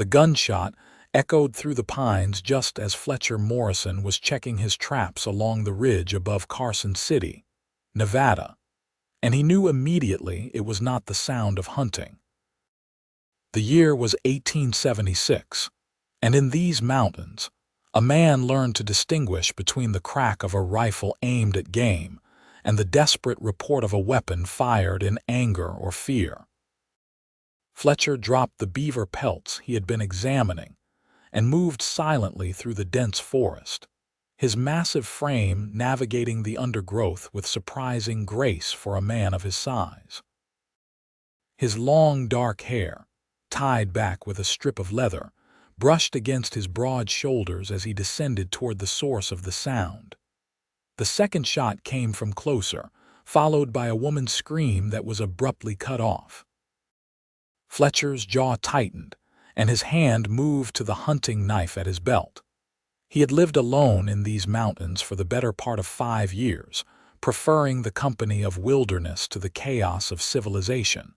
The gunshot echoed through the pines just as Fletcher Morrison was checking his traps along the ridge above Carson City, Nevada, and he knew immediately it was not the sound of hunting. The year was 1876, and in these mountains, a man learned to distinguish between the crack of a rifle aimed at game and the desperate report of a weapon fired in anger or fear. Fletcher dropped the beaver pelts he had been examining and moved silently through the dense forest, his massive frame navigating the undergrowth with surprising grace for a man of his size. His long dark hair, tied back with a strip of leather, brushed against his broad shoulders as he descended toward the source of the sound. The second shot came from closer, followed by a woman's scream that was abruptly cut off. Fletcher's jaw tightened, and his hand moved to the hunting knife at his belt. He had lived alone in these mountains for the better part of 5 years, preferring the company of wilderness to the chaos of civilization.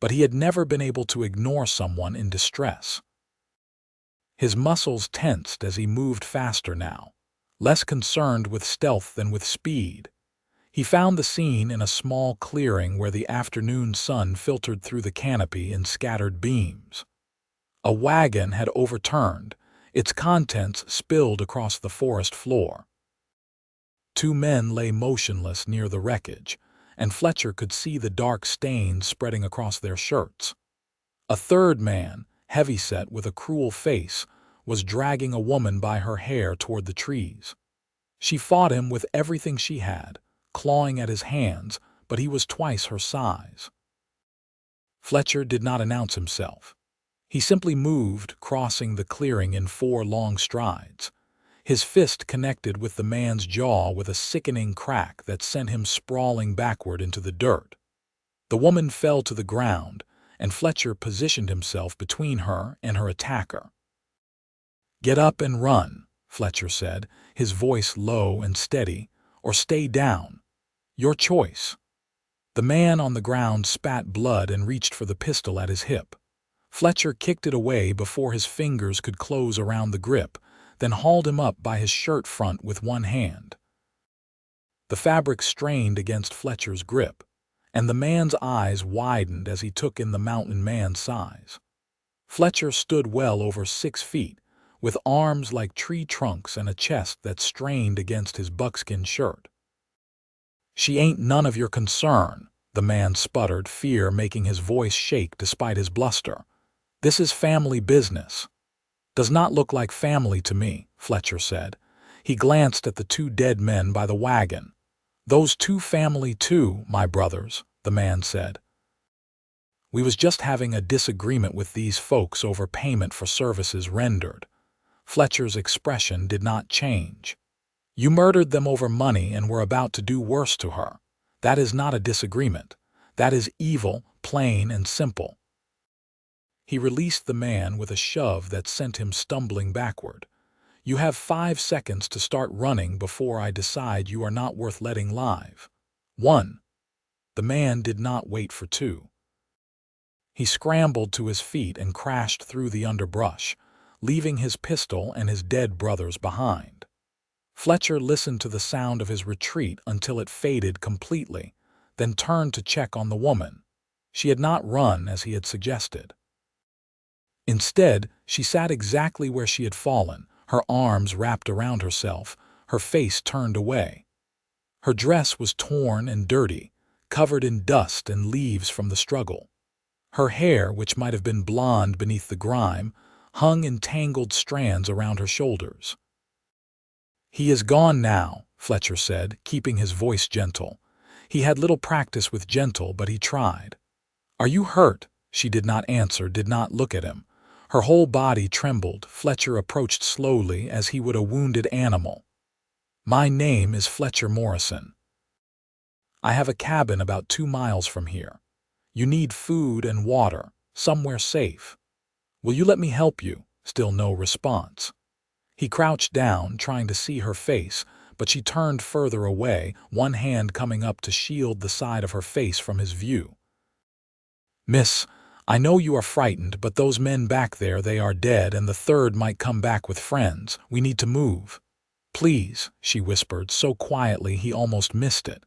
But he had never been able to ignore someone in distress. His muscles tensed as he moved faster now, less concerned with stealth than with speed. He found the scene in a small clearing where the afternoon sun filtered through the canopy in scattered beams. A wagon had overturned, its contents spilled across the forest floor. 2 men lay motionless near the wreckage, and Fletcher could see the dark stains spreading across their shirts. A third man, heavyset with a cruel face, was dragging a woman by her hair toward the trees. She fought him with everything she had, clawing at his hands, but he was twice her size. Fletcher did not announce himself. He simply moved, crossing the clearing in 4 long strides. His fist connected with the man's jaw with a sickening crack that sent him sprawling backward into the dirt. The woman fell to the ground, and Fletcher positioned himself between her and her attacker. "Get up and run," Fletcher said, his voice low and steady, "or stay down. Your choice." The man on the ground spat blood and reached for the pistol at his hip. Fletcher kicked it away before his fingers could close around the grip, then hauled him up by his shirt front with one hand. The fabric strained against Fletcher's grip, and the man's eyes widened as he took in the mountain man's size. Fletcher stood well over 6 feet, with arms like tree trunks and a chest that strained against his buckskin shirt. "She ain't none of your concern," the man sputtered, fear making his voice shake despite his bluster. "This is family business." "Does not look like family to me," Fletcher said. He glanced at the 2 dead men by the wagon. "Those 2 family too, my brothers," the man said. "We was just having a disagreement with these folks over payment for services rendered." Fletcher's expression did not change. "You murdered them over money and were about to do worse to her. That is not a disagreement. That is evil, plain and simple." He released the man with a shove that sent him stumbling backward. "You have 5 seconds to start running before I decide you are not worth letting live." 1. The man did not wait for 2. He scrambled to his feet and crashed through the underbrush, leaving his pistol and his dead brothers behind. Fletcher listened to the sound of his retreat until it faded completely, then turned to check on the woman. She had not run as he had suggested. Instead, she sat exactly where she had fallen, her arms wrapped around herself, her face turned away. Her dress was torn and dirty, covered in dust and leaves from the struggle. Her hair, which might have been blonde beneath the grime, hung in tangled strands around her shoulders. "He is gone now," Fletcher said, keeping his voice gentle. He had little practice with gentle, but he tried. "Are you hurt?" She did not answer, did not look at him. Her whole body trembled. Fletcher approached slowly as he would a wounded animal. "My name is Fletcher Morrison. I have a cabin about 2 miles from here. You need food and water, somewhere safe. Will you let me help you?" Still no response. He crouched down, trying to see her face, but she turned further away, one hand coming up to shield the side of her face from his view. "Miss, I know you are frightened, but those men back there, they are dead, and the third might come back with friends. We need to move. Please, she whispered, so quietly he almost missed it.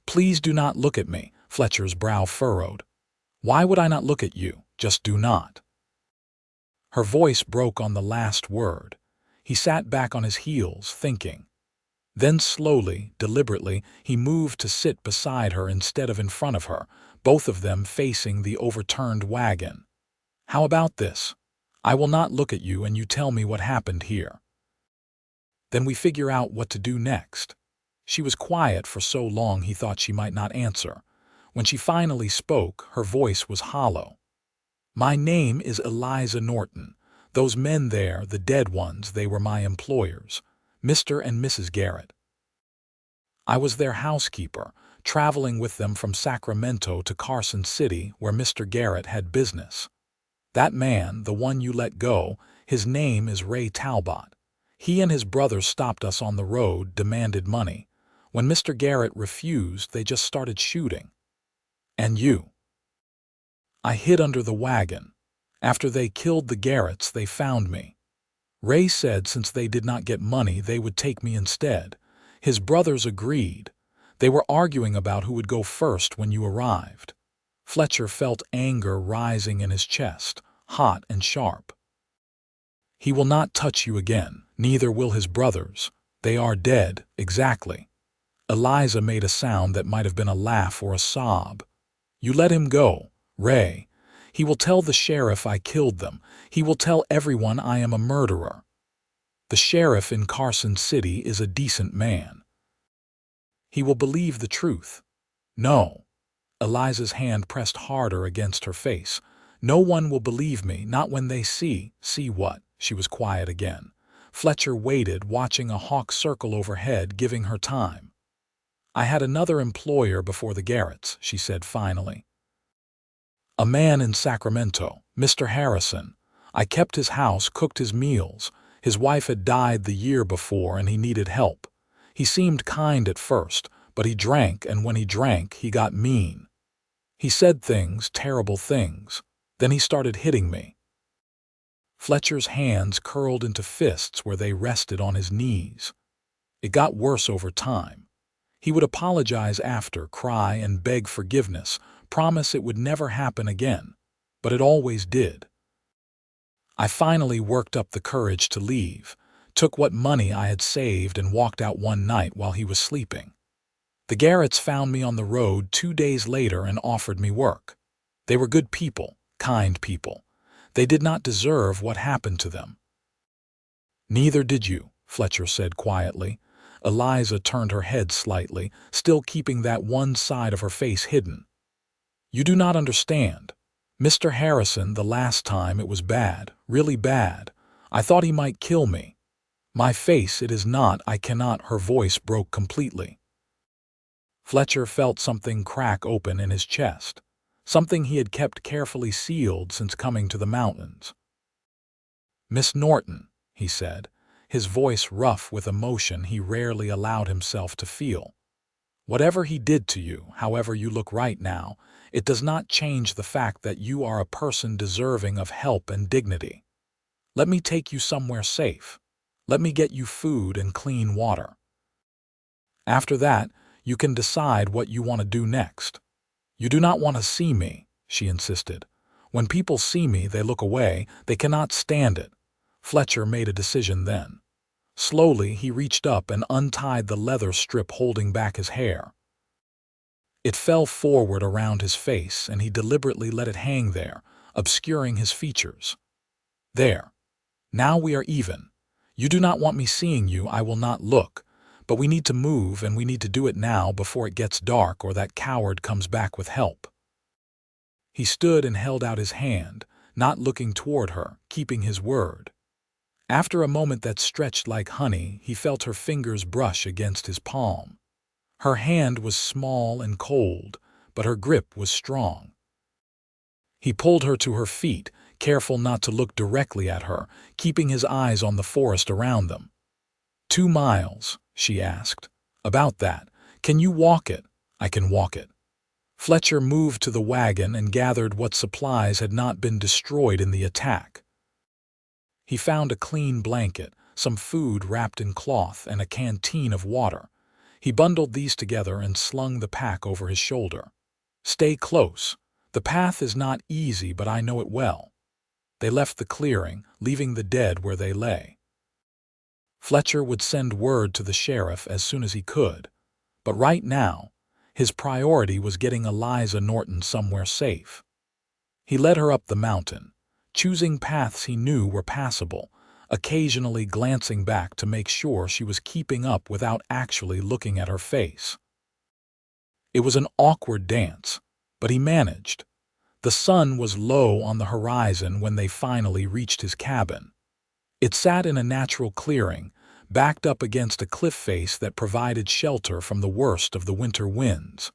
Please do not look at me. Fletcher's brow furrowed. Why would I not look at you? Just do not. Her voice broke on the last word. He sat back on his heels, thinking. Then slowly, deliberately, he moved to sit beside her instead of in front of her, both of them facing the overturned wagon. How about this? I will not look at you and you tell me what happened here. Then we figure out what to do next. She was quiet for so long he thought she might not answer. When she finally spoke, her voice was hollow. My name is Eliza Norton. Those men there, the dead ones, they were my employers, Mr. and Mrs. Garrett. I was their housekeeper, traveling with them from Sacramento to Carson City, where Mr. Garrett had business. That man, the one you let go, his name is Ray Talbot. He and his brother stopped us on the road, demanded money. When Mr. Garrett refused, they just started shooting. And you? I hid under the wagon. After they killed the Garretts, they found me. Ray said since they did not get money, they would take me instead. His brothers agreed. They were arguing about who would go first when you arrived. Fletcher felt anger rising in his chest, hot and sharp. He will not touch you again, neither will his brothers. They are dead, exactly. Eliza made a sound that might have been a laugh or a sob. You let him go, Ray. He will tell the sheriff I killed them. He will tell everyone I am a murderer. The sheriff in Carson City is a decent man. He will believe the truth. No. Eliza's hand pressed harder against her face. No one will believe me, not when they see. See what? She was quiet again. Fletcher waited, watching a hawk circle overhead, giving her time. I had another employer before the Garretts, she said finally. A man in Sacramento, Mr. Harrison. I kept his house, cooked his meals. His wife had died the year before and he needed help. He seemed kind at first, but he drank, and when he drank, he got mean. He said things, terrible things. Then he started hitting me. Fletcher's hands curled into fists where they rested on his knees. It got worse over time. He would apologize after, cry and beg forgiveness, promise it would never happen again, but it always did. I finally worked up the courage to leave, took what money I had saved and walked out one night while he was sleeping. The Garretts found me on the road 2 days later and offered me work. They were good people, kind people. They did not deserve what happened to them. Neither did you, Fletcher said quietly. Eliza turned her head slightly, still keeping that one side of her face hidden. You do not understand. Mr. Harrison, the last time it was bad, really bad. I thought he might kill me. My face, it is not, I cannot. Her voice broke completely. Fletcher felt something crack open in his chest, something he had kept carefully sealed since coming to the mountains. Miss Norton, he said, his voice rough with emotion he rarely allowed himself to feel. Whatever he did to you, however you look right now, it does not change the fact that you are a person deserving of help and dignity. Let me take you somewhere safe. Let me get you food and clean water. After that, you can decide what you want to do next. You do not want to see me, she insisted. When people see me, they look away. They cannot stand it. Fletcher made a decision then. Slowly, he reached up and untied the leather strip holding back his hair. It fell forward around his face, and he deliberately let it hang there, obscuring his features. There. Now we are even. You do not want me seeing you, I will not look. But we need to move, and we need to do it now before it gets dark or that coward comes back with help. He stood and held out his hand, not looking toward her, keeping his word. After a moment that stretched like honey, he felt her fingers brush against his palm. Her hand was small and cold, but her grip was strong. He pulled her to her feet, careful not to look directly at her, keeping his eyes on the forest around them. 2 miles, she asked. About that. Can you walk it? I can walk it. Fletcher moved to the wagon and gathered what supplies had not been destroyed in the attack. He found a clean blanket, some food wrapped in cloth, and a canteen of water. He bundled these together and slung the pack over his shoulder. "Stay close. The path is not easy, but I know it well." They left the clearing, leaving the dead where they lay. Fletcher would send word to the sheriff as soon as he could, but right now, his priority was getting Eliza Norton somewhere safe. He led her up the mountain, choosing paths he knew were passable, occasionally glancing back to make sure she was keeping up without actually looking at her face. It was an awkward dance, but he managed. The sun was low on the horizon when they finally reached his cabin. It sat in a natural clearing, backed up against a cliff face that provided shelter from the worst of the winter winds.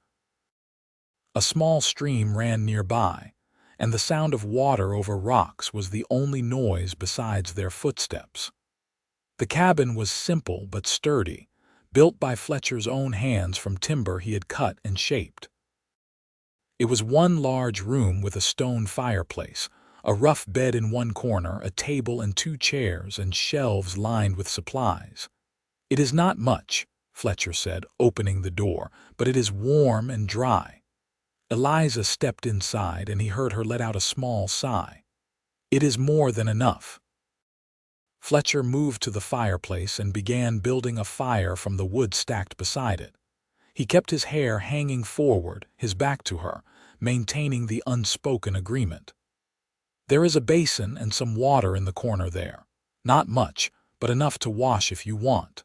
A small stream ran nearby, and the sound of water over rocks was the only noise besides their footsteps. The cabin was simple but sturdy, built by Fletcher's own hands from timber he had cut and shaped. It was one large room with a stone fireplace, a rough bed in one corner, a table and 2 chairs, and shelves lined with supplies. "It is not much," Fletcher said, opening the door, "but it is warm and dry." Eliza stepped inside, and he heard her let out a small sigh. "It is more than enough." Fletcher moved to the fireplace and began building a fire from the wood stacked beside it. He kept his hair hanging forward, his back to her, maintaining the unspoken agreement. "There is a basin and some water in the corner there. Not much, but enough to wash if you want.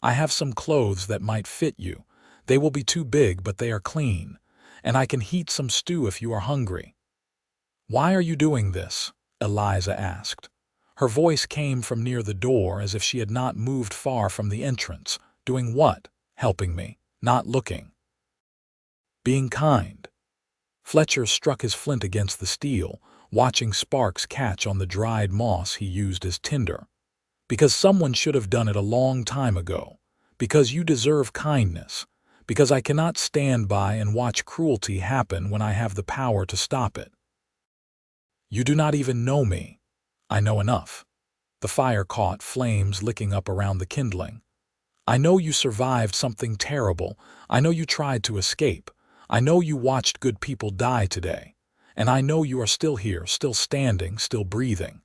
I have some clothes that might fit you. They will be too big, but they are clean. And I can heat some stew if you are hungry." "Why are you doing this?" Eliza asked. Her voice came from near the door as if she had not moved far from the entrance. "Doing what?" "Helping me. Not looking." "Being kind." Fletcher struck his flint against the steel, watching sparks catch on the dried moss he used as tinder. "Because someone should have done it a long time ago. Because you deserve kindness. Because I cannot stand by and watch cruelty happen when I have the power to stop it." "You do not even know me." "I know enough." The fire caught flames licking up around the kindling. "I know you survived something terrible. I know you tried to escape. I know you watched good people die today. And I know you are still here, still standing, still breathing.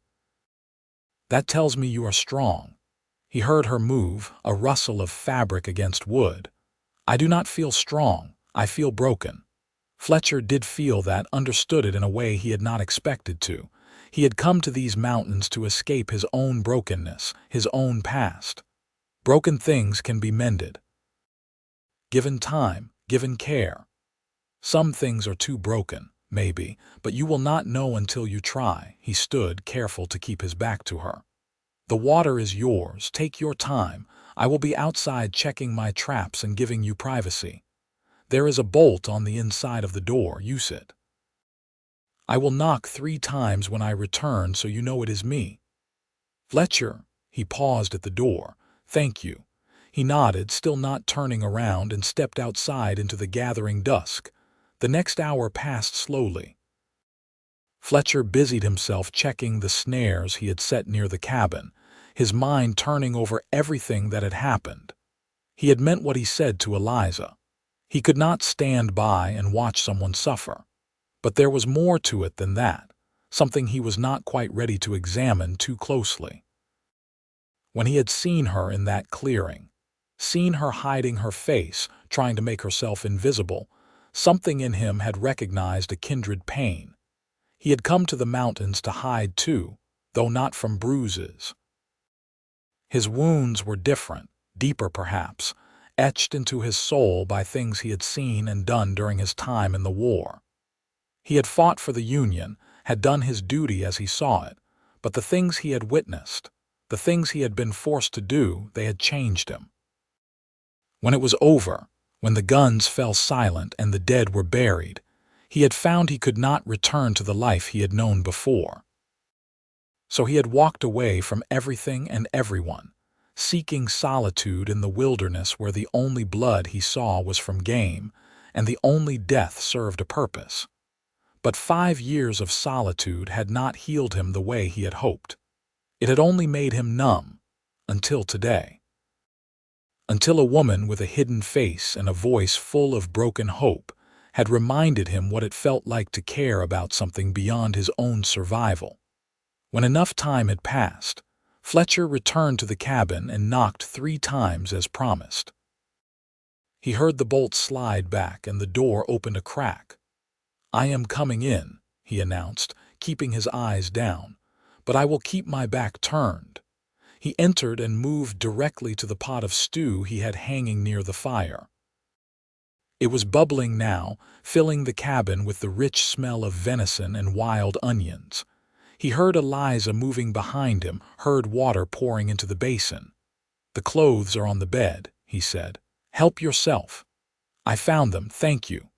That tells me you are strong." He heard her move, a rustle of fabric against wood. "I do not feel strong. I feel broken." Fletcher did feel that, understood it in a way he had not expected to. He had come to these mountains to escape his own brokenness, his own past. Broken things can be mended. Given time, given care. Some things are too broken, maybe, but you will not know until you try. He stood, careful to keep his back to her. "The water is yours. Take your time. I will be outside checking my traps and giving you privacy. There is a bolt on the inside of the door. Use it. I will knock 3 times when I return so you know it is me." "Fletcher," he paused at the door. "Thank you." He nodded, still not turning around, and stepped outside into the gathering dusk. The next hour passed slowly. Fletcher busied himself checking the snares he had set near the cabin, his mind turning over everything that had happened. He had meant what he said to Eliza. He could not stand by and watch someone suffer. But there was more to it than that, something he was not quite ready to examine too closely. When he had seen her in that clearing, seen her hiding her face, trying to make herself invisible, something in him had recognized a kindred pain. He had come to the mountains to hide too, though not from Bruises. His wounds were different, deeper perhaps, etched into his soul by things he had seen and done during his time in the war. He had fought for the Union, had done his duty as he saw it, but the things he had witnessed, the things he had been forced to do, they had changed him. When it was over, when the guns fell silent and the dead were buried, he had found he could not return to the life he had known before. So he had walked away from everything and everyone, seeking solitude in the wilderness where the only blood he saw was from game, and the only death served a purpose. But 5 years of solitude had not healed him the way he had hoped. It had only made him numb, until today. Until a woman with a hidden face and a voice full of broken hope had reminded him what it felt like to care about something beyond his own survival. When enough time had passed, Fletcher returned to the cabin and knocked 3 times as promised. He heard the bolt slide back and the door opened a crack. "I am coming in," he announced, keeping his eyes down, "but I will keep my back turned." He entered and moved directly to the pot of stew he had hanging near the fire. It was bubbling now, filling the cabin with the rich smell of venison and wild onions. He heard Eliza moving behind him, heard water pouring into the basin. "The clothes are on the bed," he said. "Help yourself." "I found them, thank you."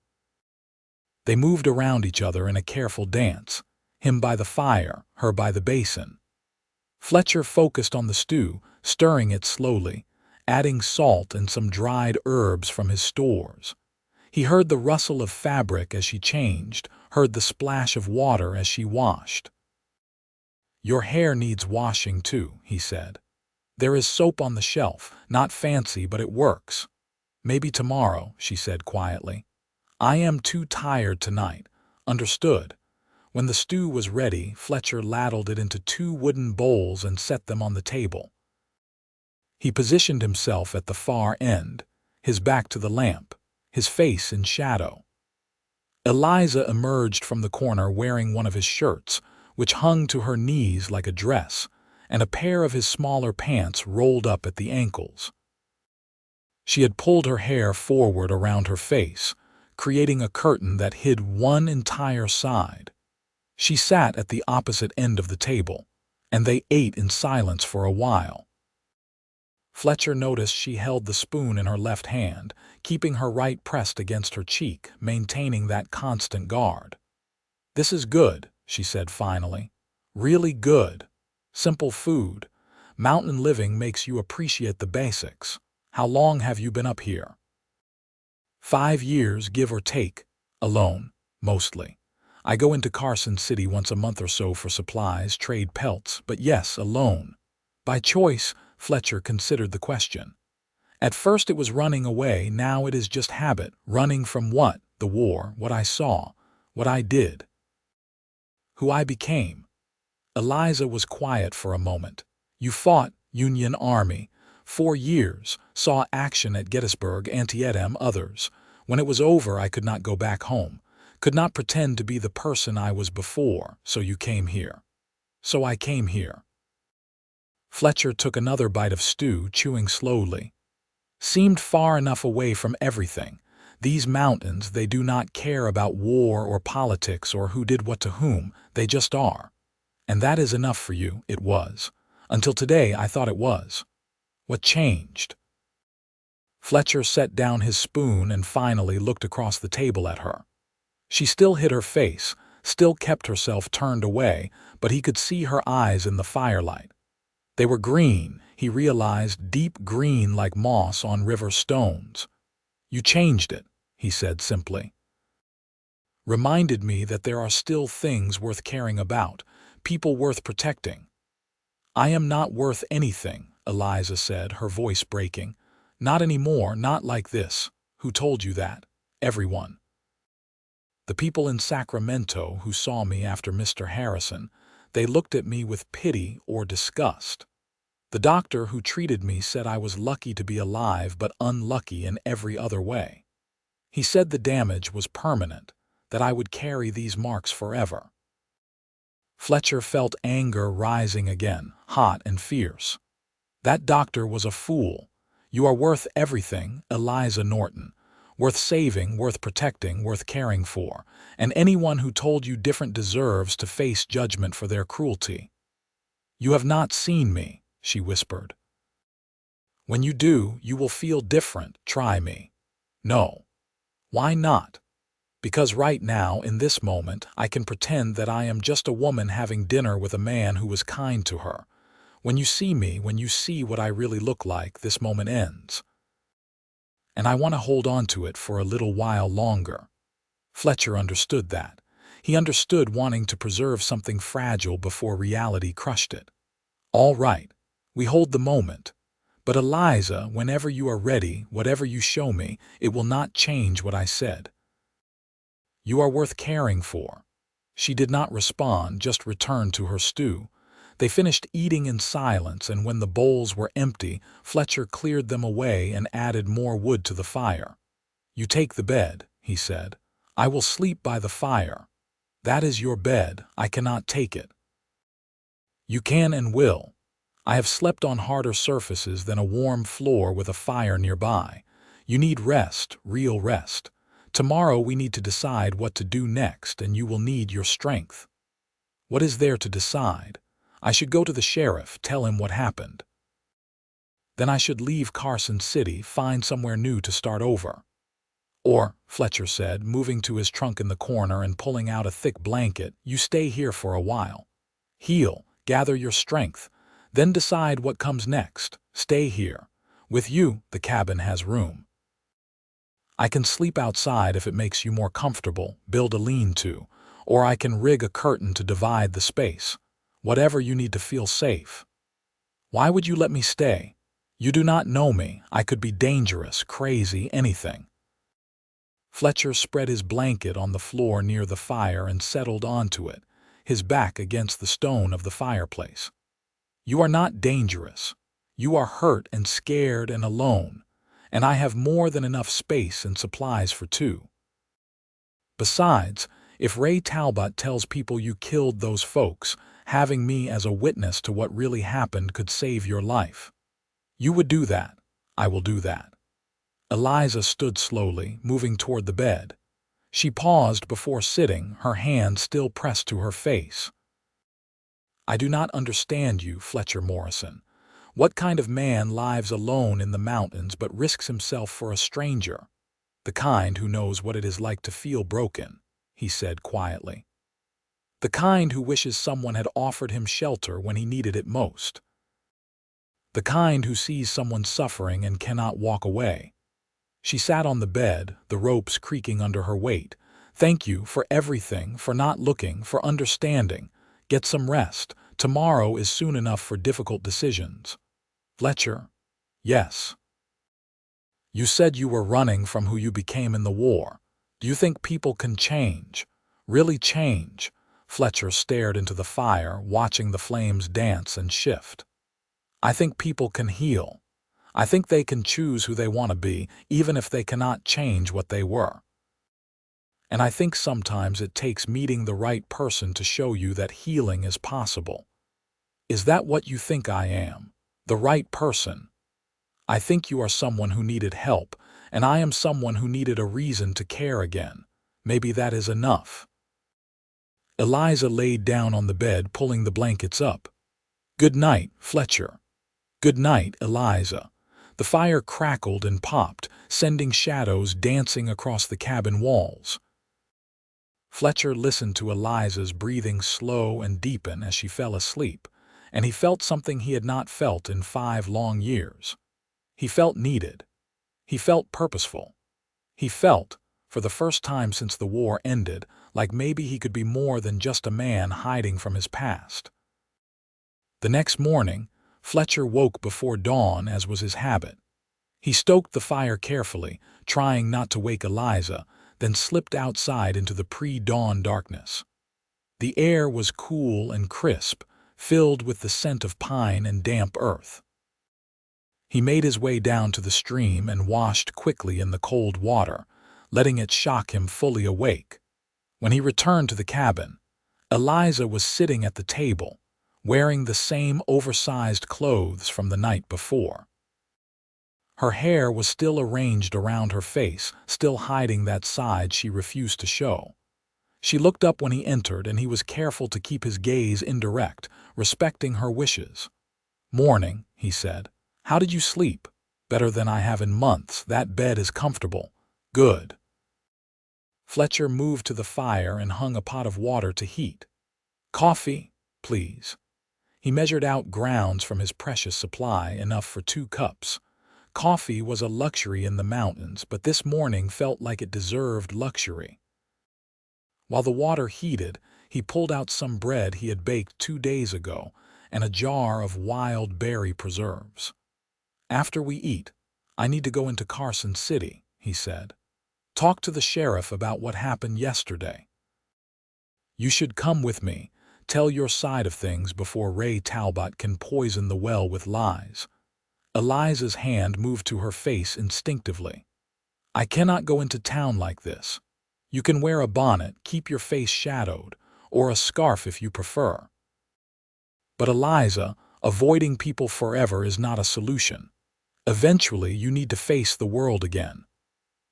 They moved around each other in a careful dance, him by the fire, her by the basin. Fletcher focused on the stew, stirring it slowly, adding salt and some dried herbs from his stores. He heard the rustle of fabric as she changed, heard the splash of water as she washed. "Your hair needs washing too," he said. "There is soap on the shelf, not fancy, but it works." "Maybe tomorrow," she said quietly. "I am too tired tonight." "Understood." When the stew was ready, Fletcher ladled it into 2 wooden bowls and set them on the table. He positioned himself at the far end, his back to the lamp, his face in shadow. Eliza emerged from the corner wearing one of his shirts, which hung to her knees like a dress, and a pair of his smaller pants rolled up at the ankles. She had pulled her hair forward around her face, creating a curtain that hid one entire side. She sat at the opposite end of the table, and they ate in silence for a while. Fletcher noticed she held the spoon in her left hand, keeping her right pressed against her cheek, maintaining that constant guard. "This is good," she said finally. "Really good. Simple food. Mountain living makes you appreciate the basics. How long have you been up here?" 5 years, give or take. Alone, mostly. I go into Carson City once a month or so for supplies, trade pelts, but yes, alone. By choice, Fletcher considered the question. At first it was running away, now it is just habit. Running from what? The war, what I saw, what I did. Who I became. Eliza was quiet for a moment. "You fought, Union Army. 4 years, saw action at Gettysburg, Antietam, others. When it was over, I could not go back home. Could not pretend to be the person I was before, so you came here." "So I came here." Fletcher took another bite of stew, chewing slowly. "Seemed far enough away from everything. These mountains, they do not care about war or politics or who did what to whom, they just are. And that is enough for you." "It was. Until today I thought it was." "What changed?" Fletcher set down his spoon and finally looked across the table at her. She still hid her face, still kept herself turned away, but he could see her eyes in the firelight. They were green, he realized, deep green like moss on river stones. "You changed it," he said simply. "Reminded me that there are still things worth caring about, people worth protecting." "I am not worth anything," Eliza said, her voice breaking. "Not anymore, not like this." "Who told you that?" "Everyone. The people in Sacramento who saw me after Mr. Harrison, they looked at me with pity or disgust. The doctor who treated me said I was lucky to be alive but unlucky in every other way. He said the damage was permanent, that I would carry these marks forever." Fletcher felt anger rising again, hot and fierce. "That doctor was a fool. You are worth everything, Eliza Norton. Worth saving, worth protecting, worth caring for, and anyone who told you different deserves to face judgment for their cruelty." "You have not seen me," she whispered. "When you do, you will feel different. Try me." "No." "Why not?" "Because right now, in this moment, I can pretend that I am just a woman having dinner with a man who was kind to her. When you see me, when you see what I really look like, this moment ends." and I want to hold on to it for a little while longer." Fletcher understood that. He understood wanting to preserve something fragile before reality crushed it. "All right, we hold the moment. But Eliza, whenever you are ready, whatever you show me, it will not change what I said. You are worth caring for." She did not respond, just returned to her stew. They finished eating in silence, and when the bowls were empty, Fletcher cleared them away and added more wood to the fire. "You take the bed," he said. "I will sleep by the fire." "That is your bed. I cannot take it." "You can and will. I have slept on harder surfaces than a warm floor with a fire nearby. You need rest, real rest. Tomorrow we need to decide what to do next, and you will need your strength." "What is there to decide? I should go to the sheriff, tell him what happened. Then I should leave Carson City, find somewhere new to start over." "Or," Fletcher said, moving to his trunk in the corner and pulling out a thick blanket, "you stay here for a while. Heal, gather your strength, then decide what comes next. Stay here. With you, the cabin has room. I can sleep outside if it makes you more comfortable, build a lean-to, or I can rig a curtain to divide the space. Whatever you need to feel safe." "Why would you let me stay? You do not know me. I could be dangerous, crazy, anything." Fletcher spread his blanket on the floor near the fire and settled onto it, his back against the stone of the fireplace. "You are not dangerous. You are hurt and scared and alone, and I have more than enough space and supplies for two. Besides, if Ray Talbot tells people you killed those folks, having me as a witness to what really happened could save your life. You would do that. I will do that." Eliza stood slowly, moving toward the bed. She paused before sitting, her hand still pressed to her face. "I do not understand you, Fletcher Morrison. What kind of man lives alone in the mountains but risks himself for a stranger?" "The kind who knows what it is like to feel broken," he said quietly. "The kind who wishes someone had offered him shelter when he needed it most. The kind who sees someone suffering and cannot walk away." She sat on the bed, the ropes creaking under her weight. "Thank you for everything, for not looking, for understanding. Get some rest. Tomorrow is soon enough for difficult decisions." "Fletcher?" "Yes." "You said you were running from who you became in the war. Do you think people can change? Really change?" Fletcher stared into the fire, watching the flames dance and shift. "I think people can heal. I think they can choose who they want to be, even if they cannot change what they were. And I think sometimes it takes meeting the right person to show you that healing is possible." "Is that what you think I am? The right person?" "I think you are someone who needed help, and I am someone who needed a reason to care again. Maybe that is enough." Eliza laid down on the bed, pulling the blankets up. "Good night, Fletcher." "Good night, Eliza." The fire crackled and popped, sending shadows dancing across the cabin walls. Fletcher listened to Eliza's breathing slow and deepen as she fell asleep, and he felt something he had not felt in 5 long years. He felt needed. He felt purposeful. He felt, for the first time since the war ended, like maybe he could be more than just a man hiding from his past. The next morning, Fletcher woke before dawn, as was his habit. He stoked the fire carefully, trying not to wake Eliza, then slipped outside into the pre-dawn darkness. The air was cool and crisp, filled with the scent of pine and damp earth. He made his way down to the stream and washed quickly in the cold water, letting it shock him fully awake. When he returned to the cabin, Eliza was sitting at the table, wearing the same oversized clothes from the night before. Her hair was still arranged around her face, still hiding that side she refused to show. She looked up when he entered, and he was careful to keep his gaze indirect, respecting her wishes. "Morning," he said. "How did you sleep?" "Better than I have in months. That bed is comfortable." "Good." Fletcher moved to the fire and hung a pot of water to heat. "Coffee, please." He measured out grounds from his precious supply, enough for 2 cups. Coffee was a luxury in the mountains, but this morning felt like it deserved luxury. While the water heated, he pulled out some bread he had baked 2 days ago and a jar of wild berry preserves. "After we eat, I need to go into Carson City," he said. "Talk to the sheriff about what happened yesterday. You should come with me. Tell your side of things before Ray Talbot can poison the well with lies." Eliza's hand moved to her face instinctively. "I cannot go into town like this. You can wear a bonnet, keep your face shadowed, or a scarf if you prefer." "But Eliza, avoiding people forever is not a solution. Eventually, you need to face the world again.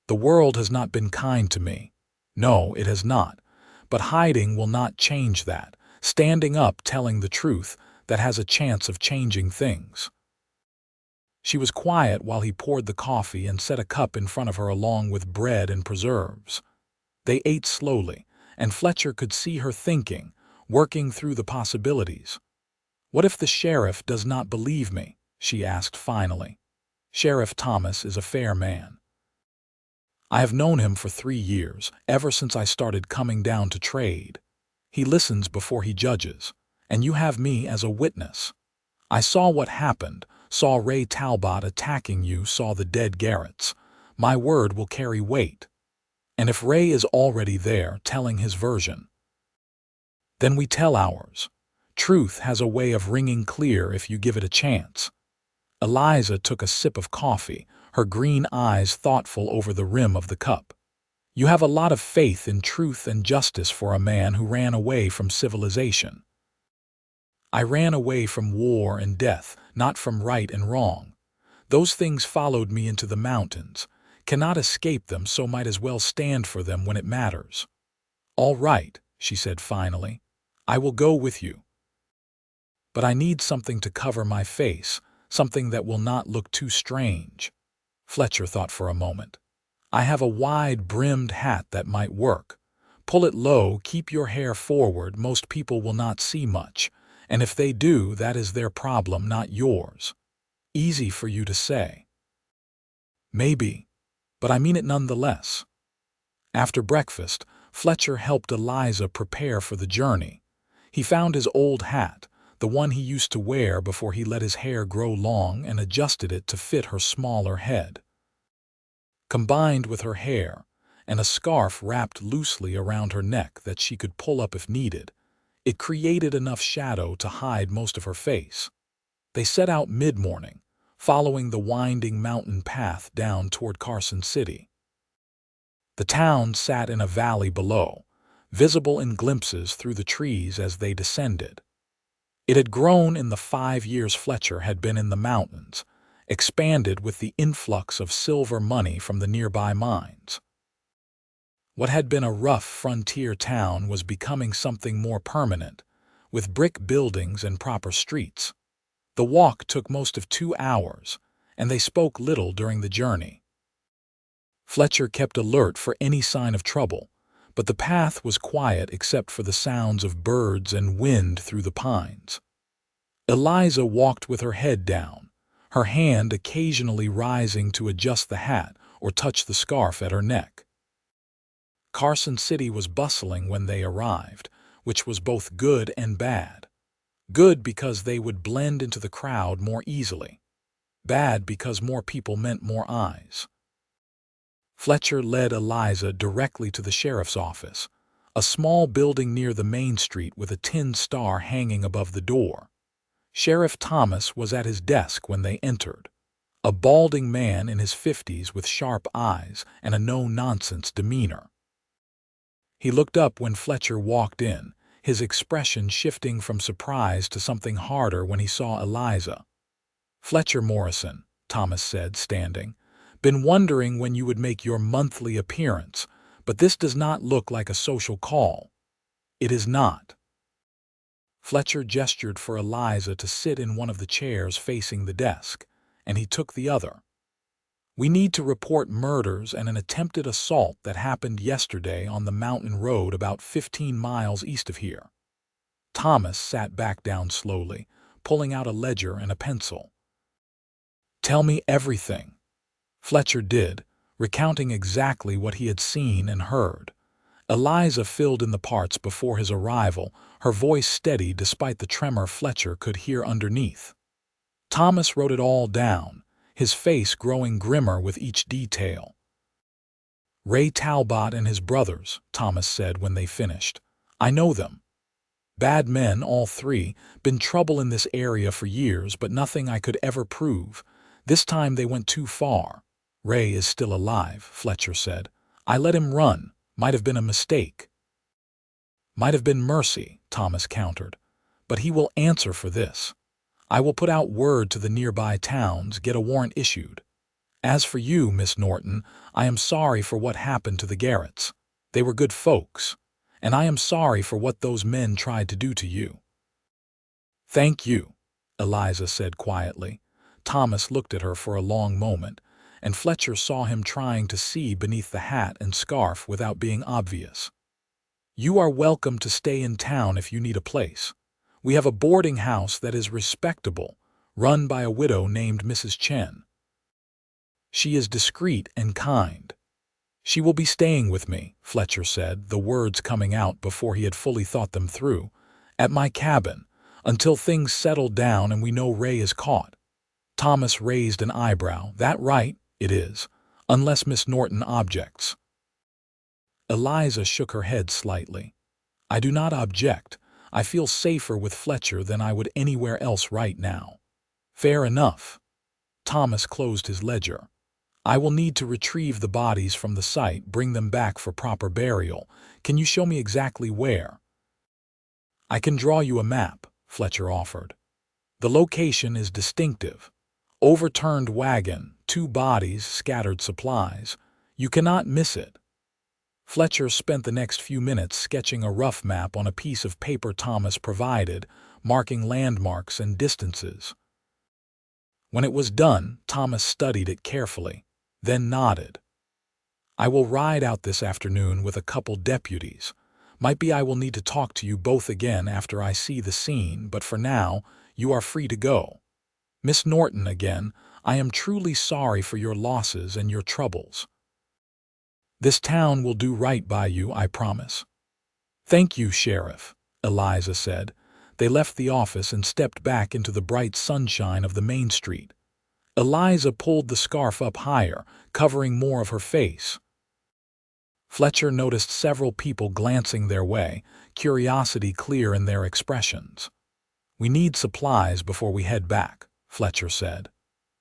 The world has not been kind to me. No, it has not. But hiding will not change that. Standing up, telling the truth, that has a chance of changing things." She was quiet while he poured the coffee and set a cup in front of her along with bread and preserves. They ate slowly, and Fletcher could see her thinking, working through the possibilities. "What if the sheriff does not believe me?" she asked finally. "Sheriff Thomas is a fair man. I have known him for 3 years, ever since I started coming down to trade. He listens before he judges, and you have me as a witness. I saw what happened, saw Ray Talbot attacking you, saw the dead Garretts. My word will carry weight. And if Ray is already there telling his version, then we tell ours. Truth has a way of ringing clear if you give it a chance." Eliza took a sip of coffee, her green eyes thoughtful over the rim of the cup. "You have a lot of faith in truth and justice for a man who ran away from civilization." "I ran away from war and death, not from right and wrong. Those things followed me into the mountains. Cannot escape them, so might as well stand for them when it matters." "All right," she said finally. "I will go with you. But I need something to cover my face, something that will not look too strange." Fletcher thought for a moment. "I have a wide-brimmed hat that might work. Pull it low, keep your hair forward, most people will not see much, and if they do, that is their problem, not yours. Easy for you to say. Maybe, but I mean it nonetheless." After breakfast, Fletcher helped Eliza prepare for the journey. He found his old hat, the one he used to wear before he let his hair grow long, and adjusted it to fit her smaller head. Combined with her hair, and a scarf wrapped loosely around her neck that she could pull up if needed, it created enough shadow to hide most of her face. They set out mid-morning, following the winding mountain path down toward Carson City. The town sat in a valley below, visible in glimpses through the trees as they descended. It had grown in the 5 years Fletcher had been in the mountains, expanded with the influx of silver money from the nearby mines. What had been a rough frontier town was becoming something more permanent, with brick buildings and proper streets. The walk took most of 2 hours, and they spoke little during the journey. Fletcher kept alert for any sign of trouble, but the path was quiet except for the sounds of birds and wind through the pines. Eliza walked with her head down, her hand occasionally rising to adjust the hat or touch the scarf at her neck. Carson City was bustling when they arrived, which was both good and bad. Good because they would blend into the crowd more easily. Bad because more people meant more eyes. Fletcher led Eliza directly to the sheriff's office, a small building near the main street with a tin star hanging above the door. Sheriff Thomas was at his desk when they entered, a balding man in his 50s with sharp eyes and a no-nonsense demeanor. He looked up when Fletcher walked in, his expression shifting from surprise to something harder when he saw Eliza. "Fletcher Morrison," Thomas said, standing. "Been wondering when you would make your monthly appearance, but this does not look like a social call." "It is not." Fletcher gestured for Eliza to sit in one of the chairs facing the desk, and he took the other. "We need to report murders and an attempted assault that happened yesterday on the mountain road about 15 miles east of here." Thomas sat back down slowly, pulling out a ledger and a pencil. Tell me everything. Fletcher did, recounting exactly what he had seen and heard. Eliza filled in the parts before his arrival, her voice steady despite the tremor Fletcher could hear underneath. Thomas wrote it all down, his face growing grimmer with each detail. Ray Talbot and his brothers, Thomas said when they finished. I know them. Bad men, all three, been trouble in this area for years, but nothing I could ever prove. This time they went too far. Ray is still alive, Fletcher said. I let him run. Might have been a mistake. Might have been mercy, Thomas countered. But he will answer for this. I will put out word to the nearby towns, get a warrant issued. As for you, Miss Norton, I am sorry for what happened to the Garretts. They were good folks, and I am sorry for what those men tried to do to you. Thank you, Eliza said quietly. Thomas looked at her for a long moment, and Fletcher saw him trying to see beneath the hat and scarf without being obvious. You are welcome to stay in town if you need a place. We have a boarding house that is respectable, run by a widow named Mrs. Chen. She is discreet and kind. She will be staying with me, Fletcher said, the words coming out before he had fully thought them through, at my cabin, until things settle down and we know Ray is caught. Thomas raised an eyebrow. That right, it is, unless Miss Norton objects. Eliza shook her head slightly. I do not object. I feel safer with Fletcher than I would anywhere else right now. Fair enough. Thomas closed his ledger. I will need to retrieve the bodies from the site, bring them back for proper burial. Can you show me exactly where? I can draw you a map, Fletcher offered. The location is distinctive. Overturned wagon, 2 bodies, scattered supplies. You cannot miss it. Fletcher spent the next few minutes sketching a rough map on a piece of paper Thomas provided, marking landmarks and distances. When it was done, Thomas studied it carefully, then nodded. I will ride out this afternoon with a couple deputies. Might be I will need to talk to you both again after I see the scene, but for now, you are free to go. Miss Norton, again, I am truly sorry for your losses and your troubles. This town will do right by you, I promise. Thank you, Sheriff, Eliza said. They left the office and stepped back into the bright sunshine of the main street. Eliza pulled the scarf up higher, covering more of her face. Fletcher noticed several people glancing their way, curiosity clear in their expressions. We need supplies before we head back, Fletcher said.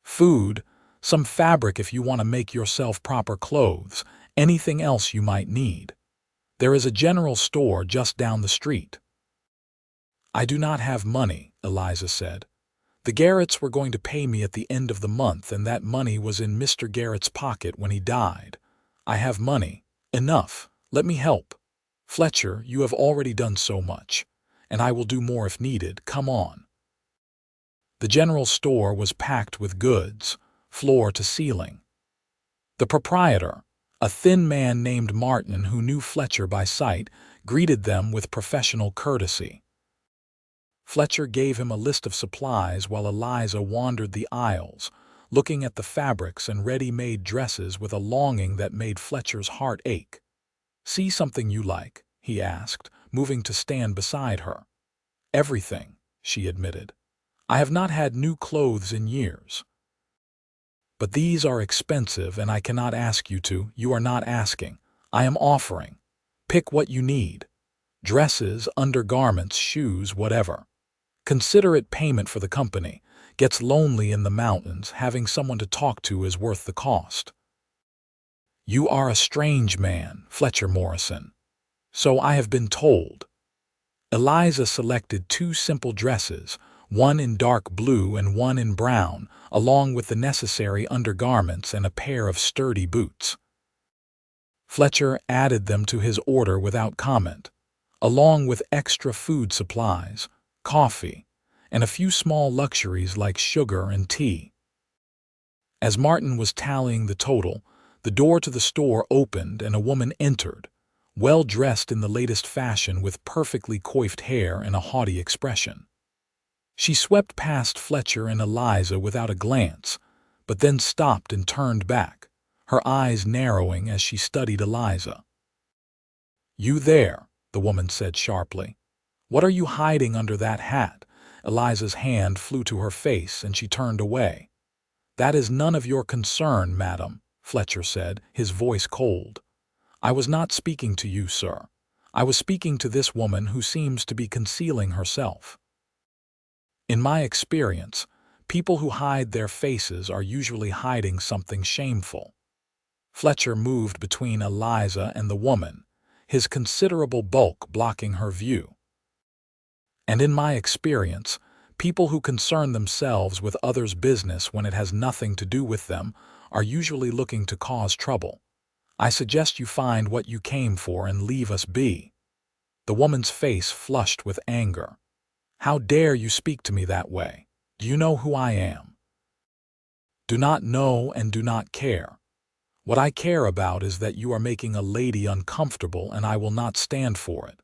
Food, some fabric if you want to make yourself proper clothes, anything else you might need. There is a general store just down the street. I do not have money, Eliza said. The Garretts were going to pay me at the end of the month, and that money was in Mr. Garrett's pocket when he died. I have money. Enough. Let me help. Fletcher, you have already done so much, and I will do more if needed. Come on. The general store was packed with goods, floor to ceiling. The proprietor, a thin man named Martin who knew Fletcher by sight, greeted them with professional courtesy. Fletcher gave him a list of supplies while Eliza wandered the aisles, looking at the fabrics and ready-made dresses with a longing that made Fletcher's heart ache. See something you like, he asked, moving to stand beside her. Everything, she admitted. I have not had new clothes in years. But these are expensive and I cannot ask you to. You are not asking. I am offering. Pick what you need. Dresses, undergarments, shoes, whatever. Consider it payment for the company. Gets lonely in the mountains. Having someone to talk to is worth the cost. You are a strange man, Fletcher Morrison. So I have been told. Eliza selected 2 simple dresses, one in dark blue and one in brown, along with the necessary undergarments and a pair of sturdy boots. Fletcher added them to his order without comment, along with extra food supplies, coffee, and a few small luxuries like sugar and tea. As Martin was tallying the total, the door to the store opened and a woman entered, well-dressed in the latest fashion with perfectly coiffed hair and a haughty expression. She swept past Fletcher and Eliza without a glance, but then stopped and turned back, her eyes narrowing as she studied Eliza. "You there," the woman said sharply. "What are you hiding under that hat?" Eliza's hand flew to her face and she turned away. "That is none of your concern, madam," Fletcher said, his voice cold. "I was not speaking to you, sir. I was speaking to this woman who seems to be concealing herself. In my experience, people who hide their faces are usually hiding something shameful." Fletcher moved between Eliza and the woman, his considerable bulk blocking her view. "And in my experience, people who concern themselves with others' business when it has nothing to do with them are usually looking to cause trouble. I suggest you find what you came for and leave us be." The woman's face flushed with anger. "How dare you speak to me that way? Do you know who I am?" "Do not know and do not care. What I care about is that you are making a lady uncomfortable, and I will not stand for it."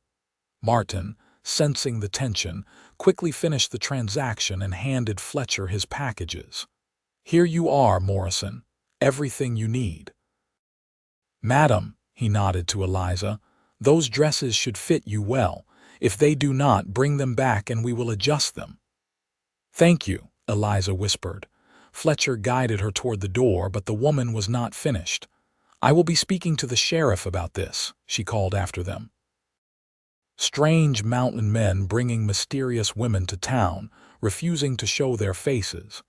Martin, sensing the tension, quickly finished the transaction and handed Fletcher his packages. "Here you are, Morrison. Everything you need." "Madam," he nodded to Eliza, "those dresses should fit you well. If they do not, bring them back and we will adjust them." "Thank you," Eliza whispered. Fletcher guided her toward the door, but the woman was not finished. "I will be speaking to the sheriff about this," she called after them. "Strange mountain men bringing mysterious women to town, refusing to show their faces.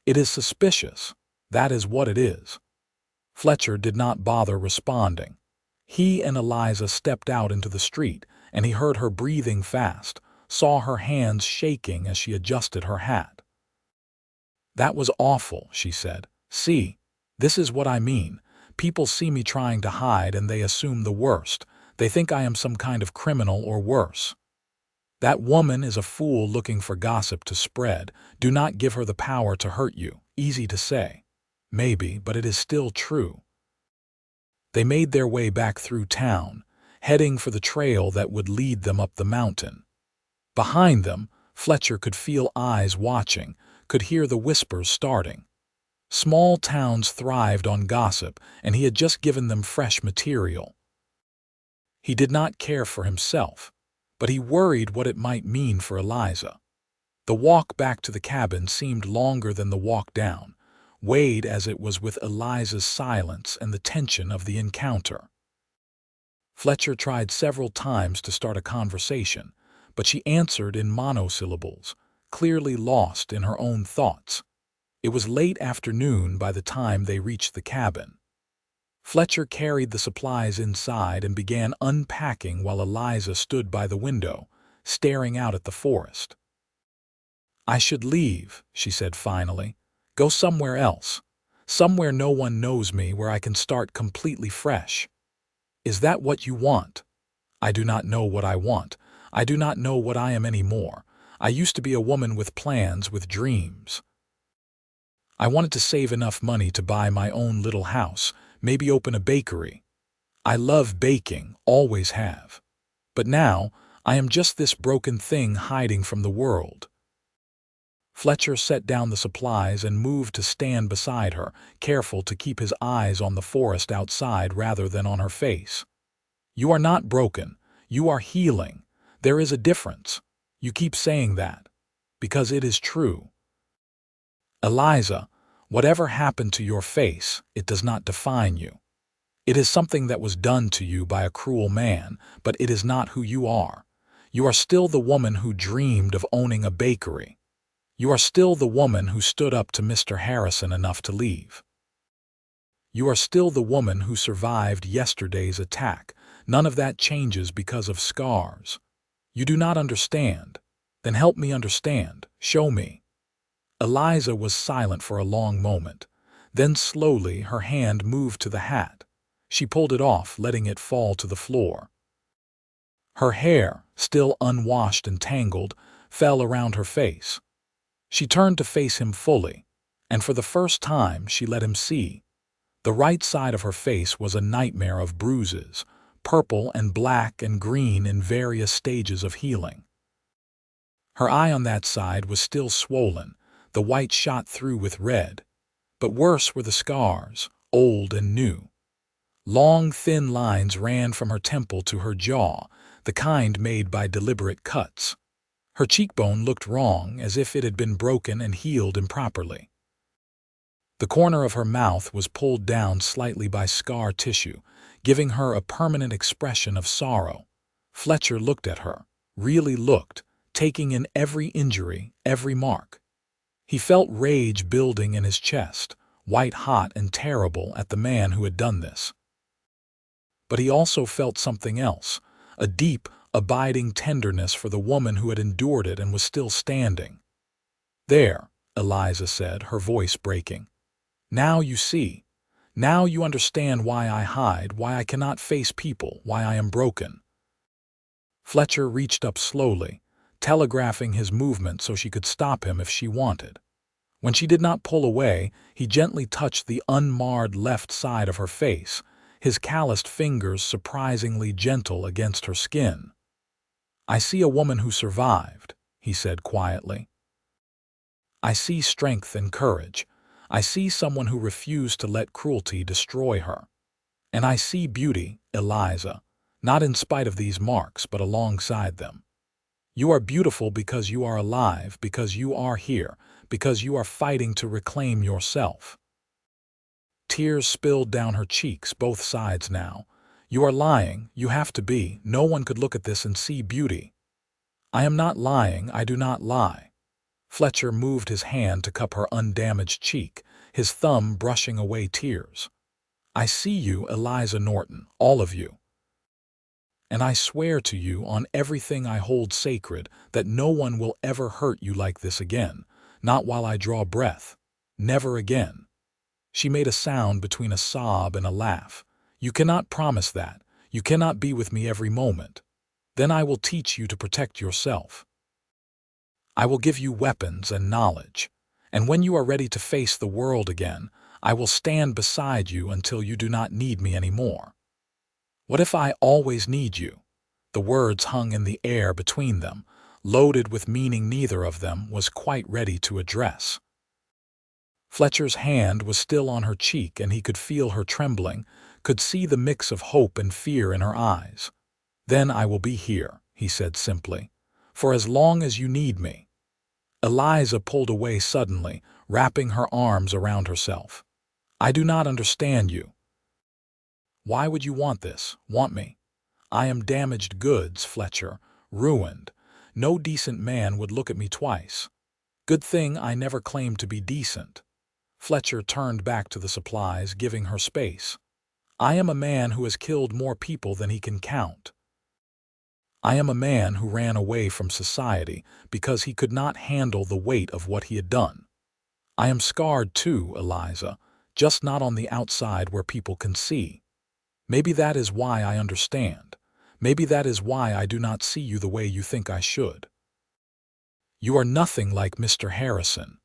It is suspicious. That is what it is." Fletcher did not bother responding. He and Eliza stepped out into the street, and he heard her breathing fast, saw her hands shaking as she adjusted her hat. "That was awful," she said. "See, this is what I mean. People see me trying to hide and they assume the worst. They think I am some kind of criminal or worse. That woman is a fool looking for gossip to spread. Do not give her the power to hurt you." Easy to say. Maybe, but it is still true. They made their way back through town, heading for the trail that would lead them up the mountain. Behind them, Fletcher could feel eyes watching, could hear the whispers starting. Small towns thrived on gossip, and he had just given them fresh material. He did not care for himself, but he worried what it might mean for Eliza. The walk back to the cabin seemed longer than the walk down, weighed as it was with Eliza's silence and the tension of the encounter. Fletcher tried several times to start a conversation, but she answered in monosyllables, clearly lost in her own thoughts. It was late afternoon by the time they reached the cabin. Fletcher carried the supplies inside and began unpacking while Eliza stood by the window, staring out at the forest. "I should leave," she said finally. "Go somewhere else. Somewhere no one knows me, where I can start completely fresh." "Is that what you want?" "I do not know what I want. I do not know what I am anymore. I used to be a woman with plans, with dreams. I wanted to save enough money to buy my own little house, maybe open a bakery. I love baking, always have. But now, I am just this broken thing hiding from the world." Fletcher set down the supplies and moved to stand beside her, careful to keep his eyes on the forest outside rather than on her face. "You are not broken. You are healing. There is a difference. You keep saying that, because it is true. Eliza, whatever happened to your face, it does not define you. It is something that was done to you by a cruel man, but it is not who you are. You are still the woman who dreamed of owning a bakery. You are still the woman who stood up to Mr. Harrison enough to leave. You are still the woman who survived yesterday's attack. None of that changes because of scars. You do not understand. Then help me understand. Show me." Eliza was silent for a long moment. Then slowly her hand moved to the hat. She pulled it off, letting it fall to the floor. Her hair, still unwashed and tangled, fell around her face. She turned to face him fully, and for the first time she let him see. The right side of her face was a nightmare of bruises, purple and black and green in various stages of healing. Her eye on that side was still swollen, the white shot through with red. But worse were the scars, old and new. Long, thin lines ran from her temple to her jaw, the kind made by deliberate cuts. Her cheekbone looked wrong, as if it had been broken and healed improperly. The corner of her mouth was pulled down slightly by scar tissue, giving her a permanent expression of sorrow. Fletcher looked at her, really looked, taking in every injury, every mark. He felt rage building in his chest, white-hot and terrible at the man who had done this. But he also felt something else, a deep, abiding tenderness for the woman who had endured it and was still standing. "There," Eliza said, her voice breaking. "Now you see. Now you understand why I hide, why I cannot face people, why I am broken." Fletcher reached up slowly, telegraphing his movement so she could stop him if she wanted. When she did not pull away, he gently touched the unmarred left side of her face, his calloused fingers surprisingly gentle against her skin. "I see a woman who survived," he said quietly. "I see strength and courage. I see someone who refused to let cruelty destroy her. And I see beauty, Eliza, not in spite of these marks, but alongside them. You are beautiful because you are alive, because you are here, because you are fighting to reclaim yourself." Tears spilled down her cheeks, both sides now. "You are lying, you have to be. No one could look at this and see beauty." "I am not lying, I do not lie." Fletcher moved his hand to cup her undamaged cheek, his thumb brushing away tears. "I see you, Eliza Norton, all of you. And I swear to you on everything I hold sacred that no one will ever hurt you like this again, not while I draw breath. Never again." She made a sound between a sob and a laugh. "You cannot promise that. You cannot be with me every moment. Then I will teach you to protect yourself. I will give you weapons and knowledge. And when you are ready to face the world again, I will stand beside you until you do not need me anymore." "What if I always need you?" The words hung in the air between them, loaded with meaning neither of them was quite ready to address. Fletcher's hand was still on her cheek, and he could feel her trembling, could see the mix of hope and fear in her eyes. "Then I will be here," he said simply, "for as long as you need me." Eliza pulled away suddenly, wrapping her arms around herself. "I do not understand you. Why would you want this, want me? I am damaged goods, Fletcher, ruined. No decent man would look at me twice. Good thing I never claimed to be decent." Fletcher turned back to the supplies, giving her space. "I am a man who has killed more people than he can count. I am a man who ran away from society because he could not handle the weight of what he had done. I am scarred too, Eliza, just not on the outside where people can see. Maybe that is why I understand. Maybe that is why I do not see you the way you think I should. You are nothing like Mr. Harrison.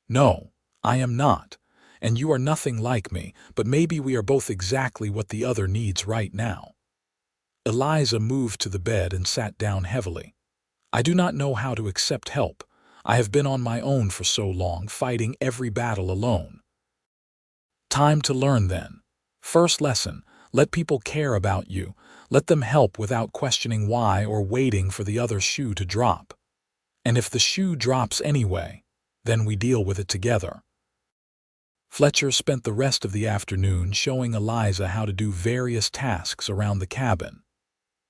No, I am not. And you are nothing like me, but maybe we are both exactly what the other needs right now." Eliza moved to the bed and sat down heavily. "I do not know how to accept help. I have been on my own for so long, fighting every battle alone." "Time to learn then. First lesson, let people care about you. Let them help without questioning why or waiting for the other shoe to drop. And if the shoe drops anyway, then we deal with it together." Fletcher spent the rest of the afternoon showing Eliza how to do various tasks around the cabin.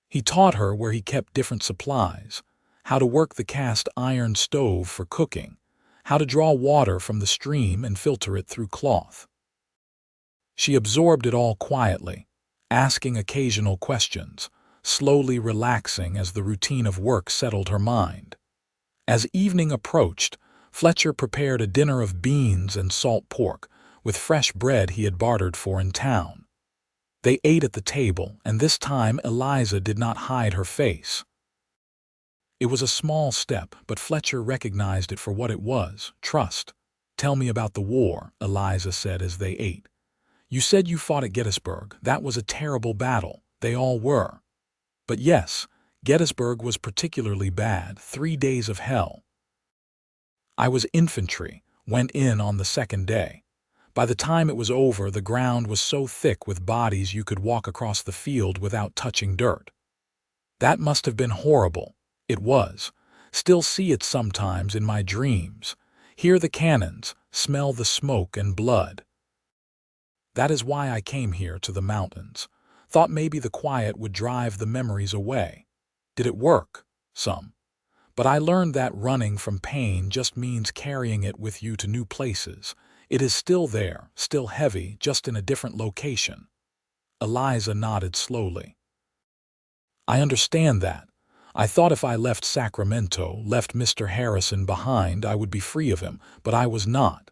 He taught her where he kept different supplies, how to work the cast iron stove for cooking, how to draw water from the stream and filter it through cloth. She absorbed it all quietly, asking occasional questions, slowly relaxing as the routine of work settled her mind. As evening approached, Fletcher prepared a dinner of beans and salt pork, with fresh bread he had bartered for in town. They ate at the table, and this time Eliza did not hide her face. It was a small step, but Fletcher recognized it for what it was, trust. "Tell me about the war," Eliza said as they ate. "You said you fought at Gettysburg. That was a terrible battle. They all were. But yes, Gettysburg was particularly bad, 3 days of hell. I was infantry, went in on the second day. By the time it was over, the ground was so thick with bodies you could walk across the field without touching dirt. That must have been horrible. It was. Still see it sometimes in my dreams. Hear the cannons, smell the smoke and blood. That is why I came here to the mountains. Thought maybe the quiet would drive the memories away. Did it work? Some. But I learned that running from pain just means carrying it with you to new places. It is still there, still heavy, just in a different location. Eliza nodded slowly. I understand that. I thought if I left Sacramento, left Mr. Harrison behind, I would be free of him, but I was not.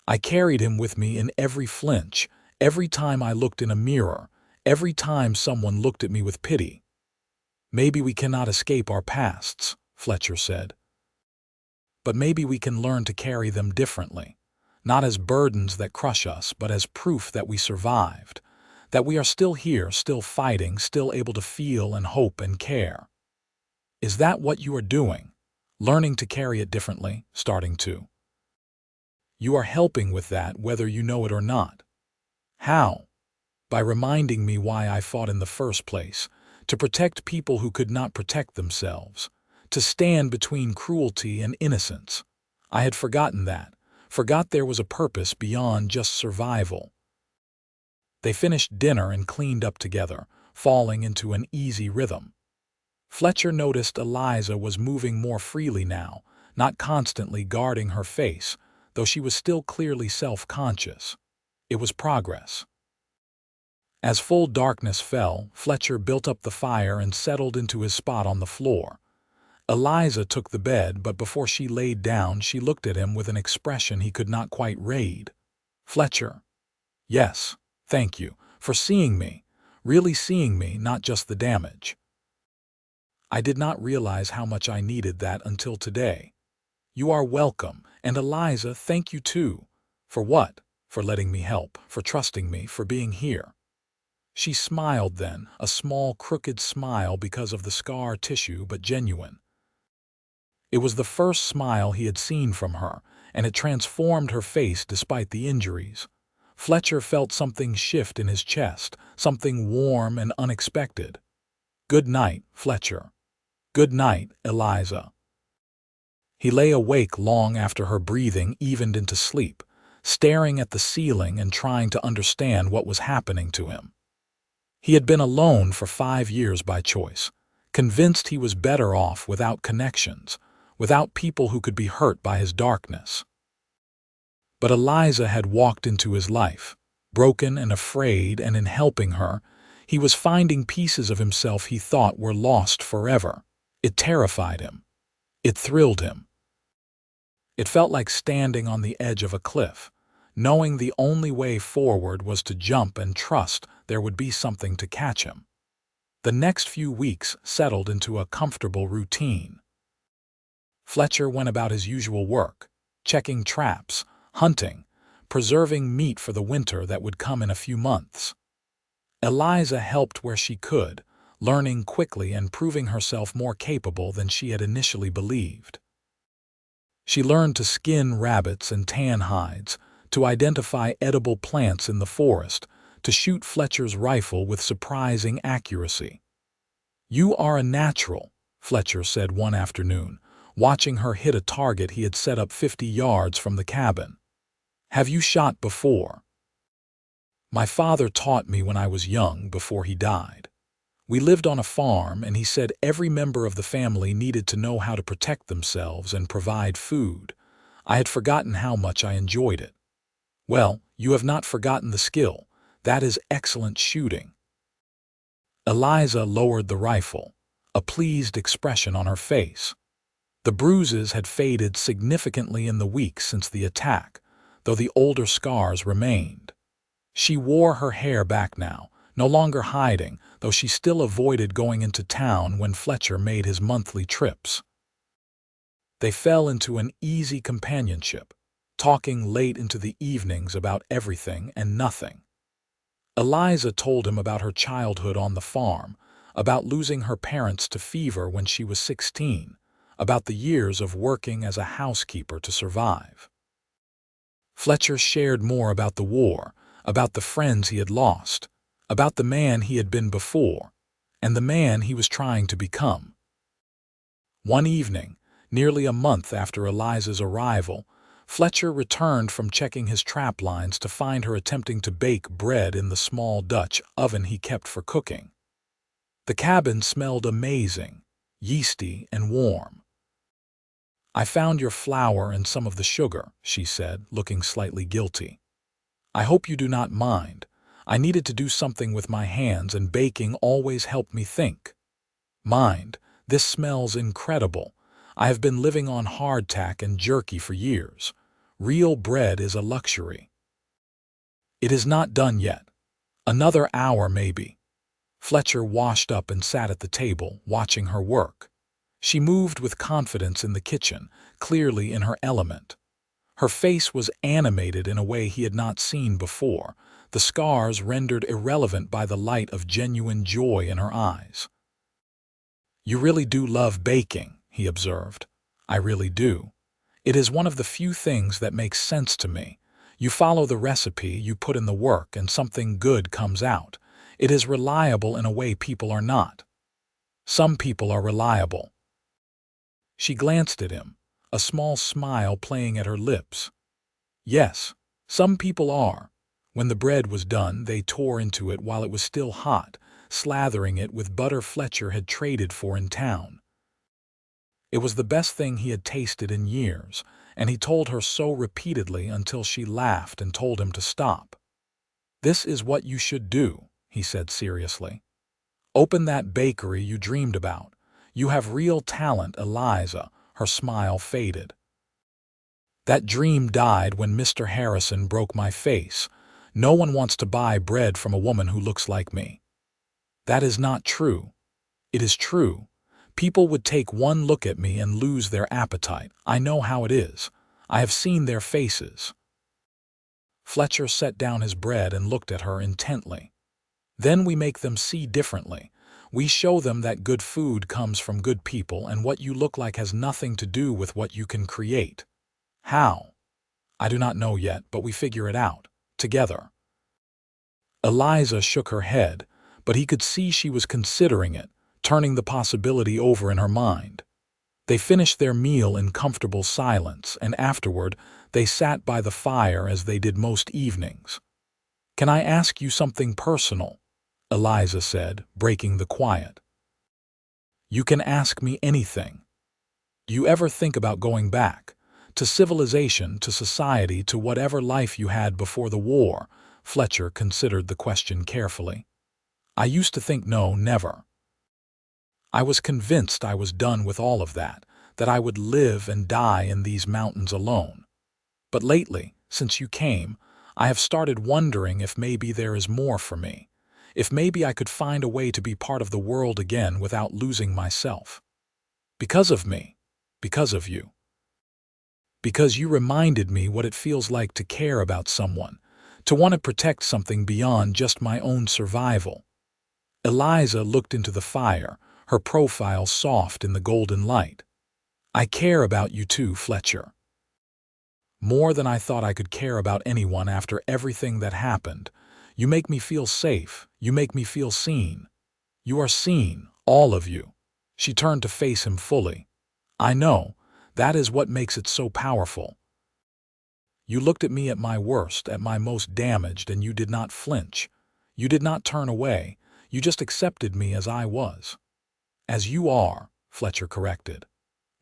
I carried him with me in every flinch, every time I looked in a mirror, every time someone looked at me with pity. Maybe we cannot escape our pasts, Fletcher said. But maybe we can learn to carry them differently, not as burdens that crush us, but as proof that we survived, that we are still here, still fighting, still able to feel and hope and care. Is that what you are doing? Learning to carry it differently, starting to. You are helping with that whether you know it or not. How? By reminding me why I fought in the first place, to protect people who could not protect themselves, to stand between cruelty and innocence. I had forgotten that, forgot there was a purpose beyond just survival. They finished dinner and cleaned up together, falling into an easy rhythm. Fletcher noticed Eliza was moving more freely now, not constantly guarding her face, though she was still clearly self-conscious. It was progress. As full darkness fell, Fletcher built up the fire and settled into his spot on the floor. Eliza took the bed, but before she laid down, she looked at him with an expression he could not quite read. Fletcher. Yes, thank you, for seeing me, really seeing me, not just the damage. I did not realize how much I needed that until today. You are welcome, and Eliza, thank you too. For what? For letting me help, for trusting me, for being here. She smiled then, a small crooked smile because of the scar tissue, but genuine. It was the first smile he had seen from her, and it transformed her face despite the injuries. Fletcher felt something shift in his chest, something warm and unexpected. Good night, Fletcher. Good night, Eliza. He lay awake long after her breathing evened into sleep, staring at the ceiling and trying to understand what was happening to him. He had been alone for 5 years by choice, convinced he was better off without connections, without people who could be hurt by his darkness. But Eliza had walked into his life, broken and afraid, and in helping her, he was finding pieces of himself he thought were lost forever. It terrified him. It thrilled him. It felt like standing on the edge of a cliff, knowing the only way forward was to jump and trust there would be something to catch him. The next few weeks settled into a comfortable routine. Fletcher went about his usual work, checking traps, hunting, preserving meat for the winter that would come in a few months. Eliza helped where she could, learning quickly and proving herself more capable than she had initially believed. She learned to skin rabbits and tan hides, to identify edible plants in the forest, to shoot Fletcher's rifle with surprising accuracy. "You are a natural," Fletcher said one afternoon, watching her hit a target he had set up 50 yards from the cabin. "Have you shot before?" "My father taught me when I was young, before he died. We lived on a farm, and he said every member of the family needed to know how to protect themselves and provide food. I had forgotten how much I enjoyed it." "Well, you have not forgotten the skill. That is excellent shooting." Eliza lowered the rifle, a pleased expression on her face. The bruises had faded significantly in the weeks since the attack, though the older scars remained. She wore her hair back now, no longer hiding, though she still avoided going into town when Fletcher made his monthly trips. They fell into an easy companionship, talking late into the evenings about everything and nothing. Eliza told him about her childhood on the farm, about losing her parents to fever when she was 16, about the years of working as a housekeeper to survive. Fletcher shared more about the war, about the friends he had lost, about the man he had been before, and the man he was trying to become. One evening, nearly a month after Eliza's arrival, Fletcher returned from checking his trap lines to find her attempting to bake bread in the small Dutch oven he kept for cooking. The cabin smelled amazing, yeasty and warm. "I found your flour and some of the sugar," she said, looking slightly guilty. "I hope you do not mind. I needed to do something with my hands, and baking always helped me think. Mind, this smells incredible. I have been living on hardtack and jerky for years. Real bread is a luxury." "It is not done yet. Another hour, maybe." Fletcher washed up and sat at the table, watching her work. She moved with confidence in the kitchen, clearly in her element. Her face was animated in a way he had not seen before, the scars rendered irrelevant by the light of genuine joy in her eyes. "You really do love baking," he observed. "I really do. It is one of the few things that makes sense to me. You follow the recipe, you put in the work, and something good comes out. It is reliable in a way people are not." "Some people are reliable." She glanced at him, a small smile playing at her lips. "Yes, some people are." When the bread was done, they tore into it while it was still hot, slathering it with butter Fletcher had traded for in town. It was the best thing he had tasted in years, and he told her so repeatedly until she laughed and told him to stop. "This is what you should do," he said seriously. "Open that bakery you dreamed about. You have real talent, Eliza." Her smile faded. "That dream died when Mr. Harrison broke my face. No one wants to buy bread from a woman who looks like me." "That is not true." "It is true. People would take one look at me and lose their appetite. I know how it is. I have seen their faces." Fletcher set down his bread and looked at her intently. "Then we make them see differently. We show them that good food comes from good people, and what you look like has nothing to do with what you can create." "How?" "I do not know yet, but we figure it out. Together." Eliza shook her head, but he could see she was considering it, turning the possibility over in her mind. They finished their meal in comfortable silence, and afterward they sat by the fire as they did most evenings. "Can I ask you something personal?" Eliza said, breaking the quiet. "You can ask me anything. Do you ever think about going back? To civilization, to society, to whatever life you had before the war?" Fletcher considered the question carefully. "I used to think no, never. I was convinced I was done with all of that I would live and die in these mountains alone. But lately, since you came, I have started wondering if maybe there is more for me. If maybe I could find a way to be part of the world again without losing myself. Because of me. Because of you. Because you reminded me what it feels like to care about someone, to want to protect something beyond just my own survival." Eliza looked into the fire, her profile soft in the golden light. "I care about you too, Fletcher. More than I thought I could care about anyone after everything that happened. You make me feel safe. You make me feel seen. You are seen, all of you." She turned to face him fully. "I know. That is what makes it so powerful. You looked at me at my worst, at my most damaged, and you did not flinch. You did not turn away. You just accepted me as I was." "As you are," Fletcher corrected.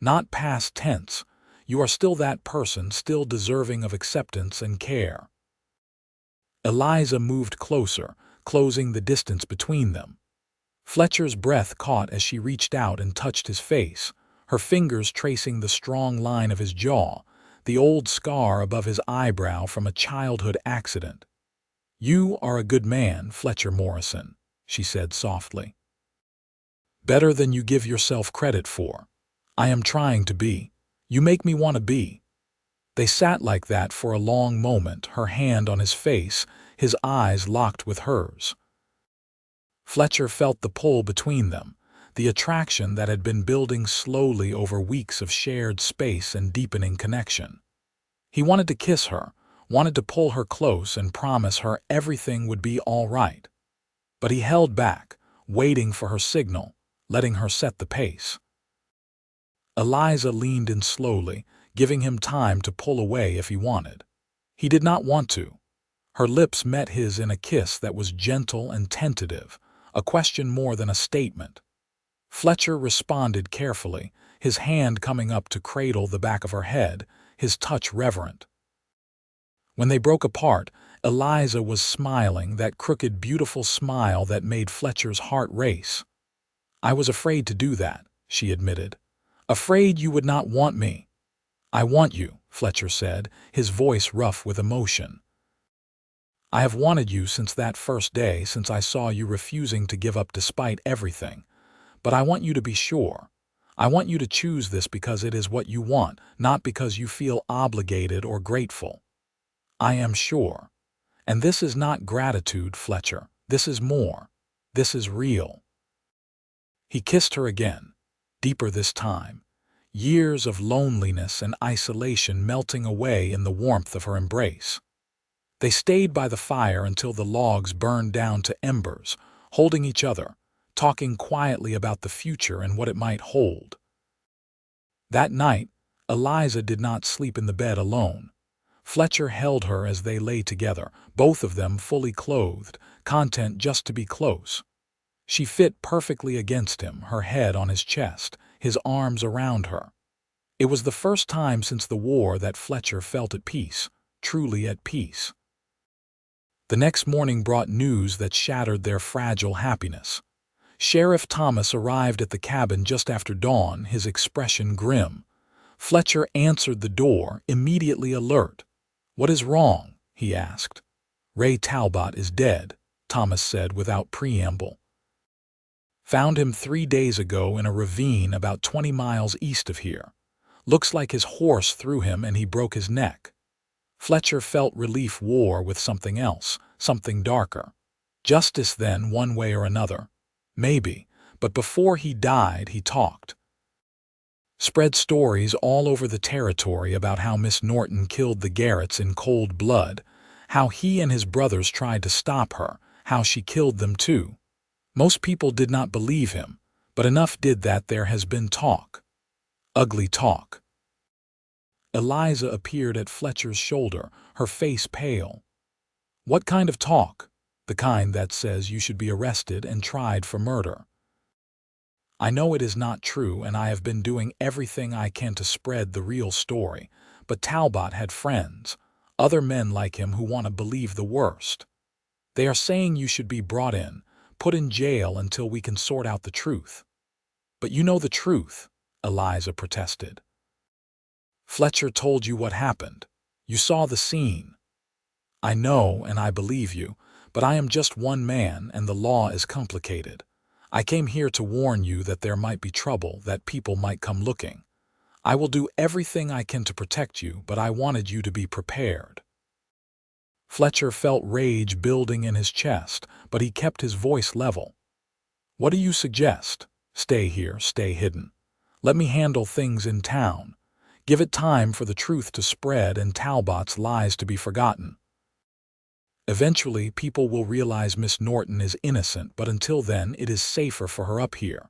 "Not past tense. You are still that person, still deserving of acceptance and care." Eliza moved closer, closing the distance between them. Fletcher's breath caught as she reached out and touched his face, her fingers tracing the strong line of his jaw, the old scar above his eyebrow from a childhood accident. "You are a good man, Fletcher Morrison," she said softly. "Better than you give yourself credit for. I am trying to be. You make me want to be." They sat like that for a long moment, her hand on his face, his eyes locked with hers. Fletcher felt the pull between them, the attraction that had been building slowly over weeks of shared space and deepening connection. He wanted to kiss her, wanted to pull her close and promise her everything would be all right. But he held back, waiting for her signal, letting her set the pace. Eliza leaned in slowly, giving him time to pull away if he wanted. He did not want to. Her lips met his in a kiss that was gentle and tentative, a question more than a statement. Fletcher responded carefully, his hand coming up to cradle the back of her head, his touch reverent. When they broke apart, Eliza was smiling, that crooked, beautiful smile that made Fletcher's heart race. "I was afraid to do that," she admitted. "Afraid you would not want me." "I want you," Fletcher said, his voice rough with emotion. "I have wanted you since that first day, since I saw you refusing to give up despite everything. But I want you to be sure. I want you to choose this because it is what you want, not because you feel obligated or grateful. I am sure. And this is not gratitude, Fletcher. This is more. This is real." He kissed her again, deeper this time, years of loneliness and isolation melting away in the warmth of her embrace. They stayed by the fire until the logs burned down to embers, holding each other, talking quietly about the future and what it might hold. That night, Eliza did not sleep in the bed alone. Fletcher held her as they lay together, both of them fully clothed, content just to be close. She fit perfectly against him, her head on his chest, his arms around her. It was the first time since the war that Fletcher felt at peace, truly at peace. The next morning brought news that shattered their fragile happiness. Sheriff Thomas arrived at the cabin just after dawn, his expression grim. Fletcher answered the door, immediately alert. "What is wrong?" he asked. "Ray Talbot is dead," Thomas said without preamble. "Found him 3 days ago in a ravine about 20 miles east of here. Looks like his horse threw him and he broke his neck." Fletcher felt relief war with something else, something darker. Justice then, one way or another. Maybe, but before he died he talked. Spread stories all over the territory about how Miss Norton killed the Garretts in cold blood, how he and his brothers tried to stop her, how she killed them too. Most people did not believe him, but enough did that there has been talk. Ugly talk. Eliza appeared at Fletcher's shoulder, her face pale. "What kind of talk?" "The kind that says you should be arrested and tried for murder. I know it is not true, and I have been doing everything I can to spread the real story, but Talbot had friends, other men like him who want to believe the worst. They are saying you should be brought in, put in jail until we can sort out the truth." "But you know the truth," Eliza protested. "Fletcher told you what happened. You saw the scene." "I know and I believe you, but I am just one man and the law is complicated. I came here to warn you that there might be trouble, that people might come looking. I will do everything I can to protect you, but I wanted you to be prepared." Fletcher felt rage building in his chest, but he kept his voice level. "What do you suggest? Stay here, stay hidden. Let me handle things in town. Give it time for the truth to spread and Talbot's lies to be forgotten. Eventually, people will realize Miss Norton is innocent, but until then, it is safer for her up here."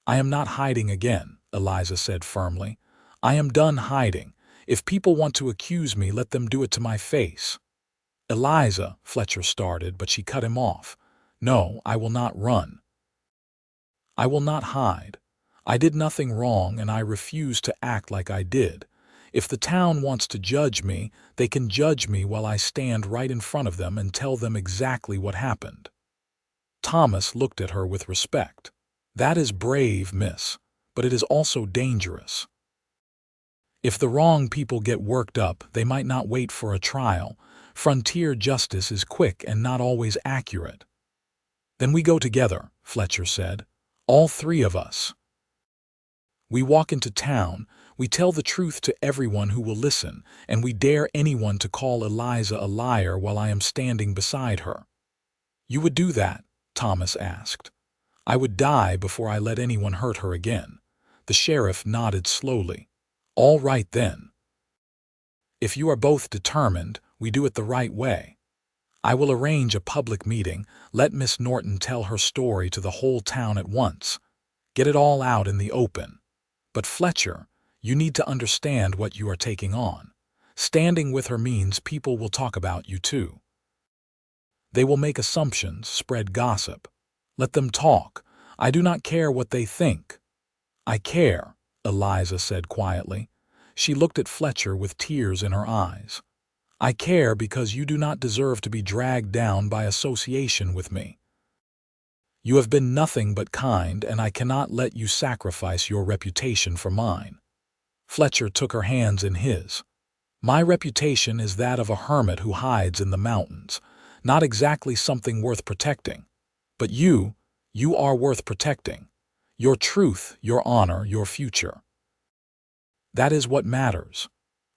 "I am not hiding again," Eliza said firmly. "I am done hiding. If people want to accuse me, let them do it to my face." "Eliza," Fletcher started, but she cut him off. "No, I will not run. I will not hide. I did nothing wrong, and I refuse to act like I did. If the town wants to judge me, they can judge me while I stand right in front of them and tell them exactly what happened." Thomas looked at her with respect. "That is brave, miss, but it is also dangerous. If the wrong people get worked up, they might not wait for a trial. Frontier justice is quick and not always accurate." "Then we go together," Fletcher said. "All 3 of us. We walk into town, we tell the truth to everyone who will listen, and we dare anyone to call Eliza a liar while I am standing beside her." "You would do that?" Thomas asked. "I would die before I let anyone hurt her again." The sheriff nodded slowly. "All right then." If you are both determined, we do it the right way. I will arrange a public meeting. Let Miss Norton tell her story to the whole town at once. Get it all out in the open. But Fletcher, you need to understand what you are taking on. Standing with her means people will talk about you too. They will make assumptions, spread gossip. Let them talk. I do not care what they think. I care, Eliza said quietly. She looked at Fletcher with tears in her eyes. I care because you do not deserve to be dragged down by association with me. You have been nothing but kind, and I cannot let you sacrifice your reputation for mine. Fletcher took her hands in his. My reputation is that of a hermit who hides in the mountains, not exactly something worth protecting. But you are worth protecting. Your truth, your honor, your future. That is what matters.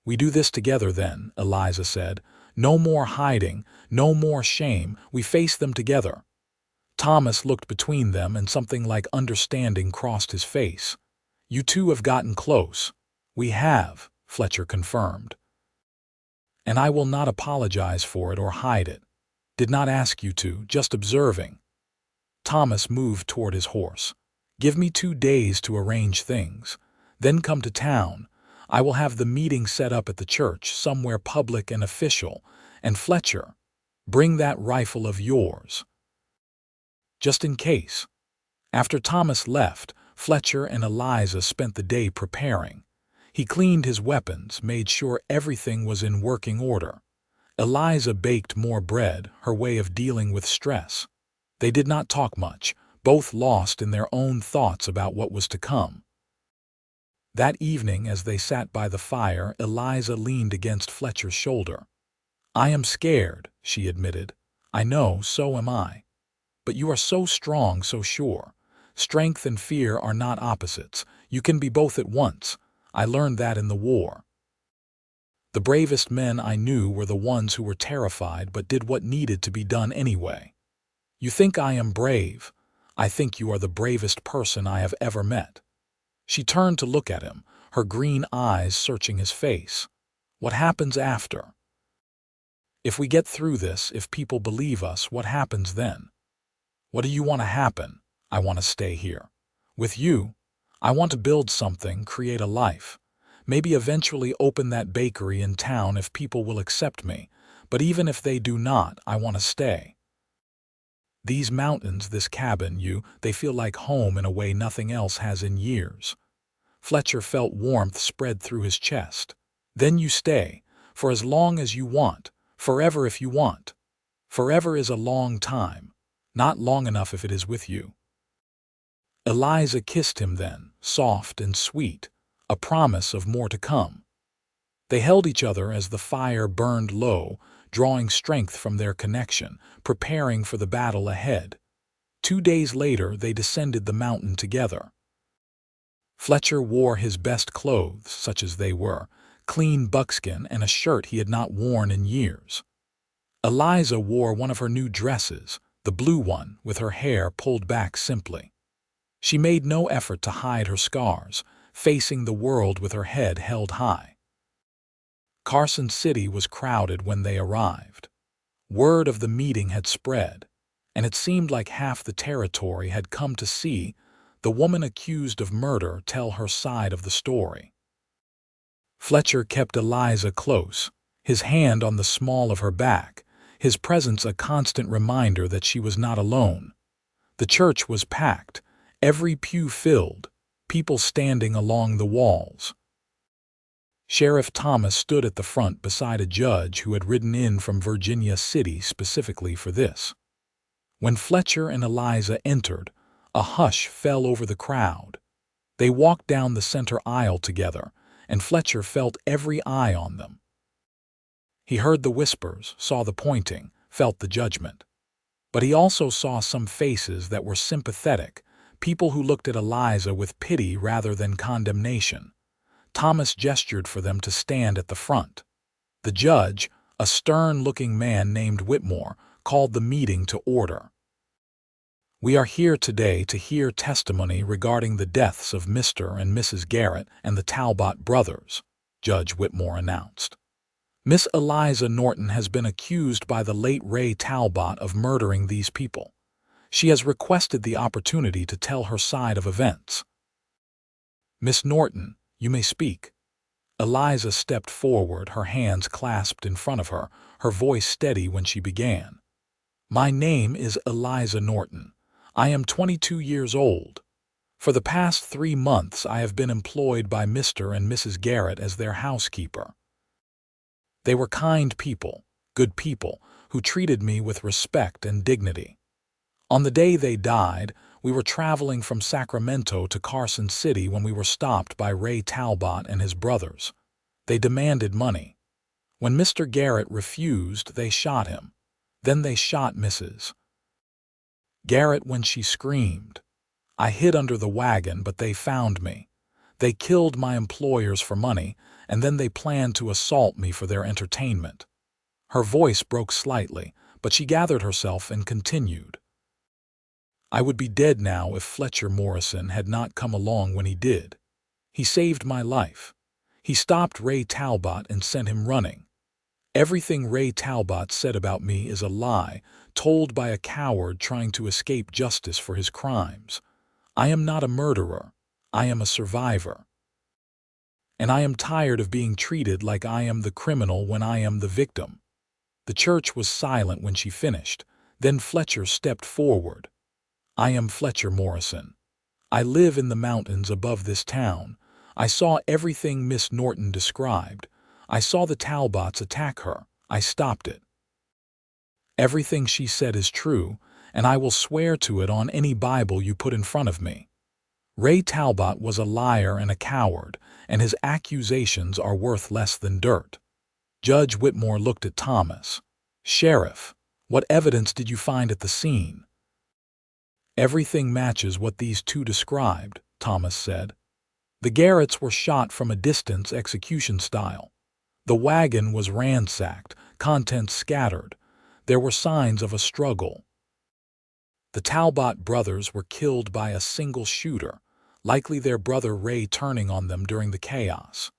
We do this together then, Eliza said. No more hiding, no more shame. We face them together. Thomas looked between them, and something like understanding crossed his face. You two have gotten close. We have, Fletcher confirmed. And I will not apologize for it or hide it. Did not ask you to, just observing. Thomas moved toward his horse. Give me 2 days to arrange things. Then come to town. I will have the meeting set up at the church, somewhere public and official. And Fletcher, bring that rifle of yours. Just in case. After Thomas left, Fletcher and Eliza spent the day preparing. He cleaned his weapons, made sure everything was in working order. Eliza baked more bread, her way of dealing with stress. They did not talk much, both lost in their own thoughts about what was to come. That evening, as they sat by the fire, Eliza leaned against Fletcher's shoulder. I am scared, she admitted. I know, so am I. But you are so strong, so sure. Strength and fear are not opposites. You can be both at once. I learned that in the war. The bravest men I knew were the ones who were terrified but did what needed to be done anyway. You think I am brave. I think you are the bravest person I have ever met. She turned to look at him, her green eyes searching his face. What happens after? If we get through this, if people believe us, what happens then? What do you want to happen? I want to stay here. With you, I want to build something, create a life. Maybe eventually open that bakery in town if people will accept me. But even if they do not, I want to stay. These mountains, this cabin, they feel like home in a way nothing else has in years. Fletcher felt warmth spread through his chest. Then you stay, for as long as you want, forever if you want. Forever is a long time, not long enough if it is with you. Eliza kissed him then, soft and sweet, a promise of more to come. They held each other as the fire burned low, drawing strength from their connection, preparing for the battle ahead. 2 days later, they descended the mountain together. Fletcher wore his best clothes, such as they were, clean buckskin and a shirt he had not worn in years. Eliza wore one of her new dresses, the blue one, with her hair pulled back simply. She made no effort to hide her scars, facing the world with her head held high. Carson City was crowded when they arrived. Word of the meeting had spread, and it seemed like half the territory had come to see the woman accused of murder tell her side of the story. Fletcher kept Eliza close, his hand on the small of her back, his presence a constant reminder that she was not alone. The church was packed, every pew filled, people standing along the walls. Sheriff Thomas stood at the front beside a judge who had ridden in from Virginia City specifically for this. When Fletcher and Eliza entered, a hush fell over the crowd. They walked down the center aisle together, and Fletcher felt every eye on them. He heard the whispers, saw the pointing, felt the judgment. But he also saw some faces that were sympathetic, people who looked at Eliza with pity rather than condemnation. Thomas gestured for them to stand at the front. The judge, a stern-looking man named Whitmore, called the meeting to order. We are here today to hear testimony regarding the deaths of Mr. and Mrs. Garrett and the Talbot brothers, Judge Whitmore announced. Miss Eliza Norton has been accused by the late Ray Talbot of murdering these people. She has requested the opportunity to tell her side of events. Miss Norton, you may speak. Eliza stepped forward, her hands clasped in front of her, her voice steady when she began. My name is Eliza Norton. I am 22 years old. For the past 3 months I have been employed by Mr. and Mrs. Garrett as their housekeeper. They were kind people, good people, who treated me with respect and dignity. On the day they died, we were traveling from Sacramento to Carson City when we were stopped by Ray Talbot and his brothers. They demanded money. When Mr. Garrett refused, they shot him. Then they shot Mrs. Garrett when she screamed. I hid under the wagon, but they found me. They killed my employers for money, and then they planned to assault me for their entertainment. Her voice broke slightly, but she gathered herself and continued. I would be dead now if Fletcher Morrison had not come along when he did. He saved my life. He stopped Ray Talbot and sent him running. Everything Ray Talbot said about me is a lie, told by a coward trying to escape justice for his crimes. I am not a murderer. I am a survivor. And I am tired of being treated like I am the criminal when I am the victim. The church was silent when she finished. Then Fletcher stepped forward. I am Fletcher Morrison. I live in the mountains above this town. I saw everything Miss Norton described. I saw the Talbots attack her. I stopped it. Everything she said is true, and I will swear to it on any Bible you put in front of me. Ray Talbot was a liar and a coward, and his accusations are worth less than dirt. Judge Whitmore looked at Thomas. Sheriff, what evidence did you find at the scene? Everything matches what these two described, Thomas said. The Garretts were shot from a distance execution style. The wagon was ransacked, contents scattered. There were signs of a struggle. The Talbot brothers were killed by a single shooter, likely their brother Ray turning on them during the chaos.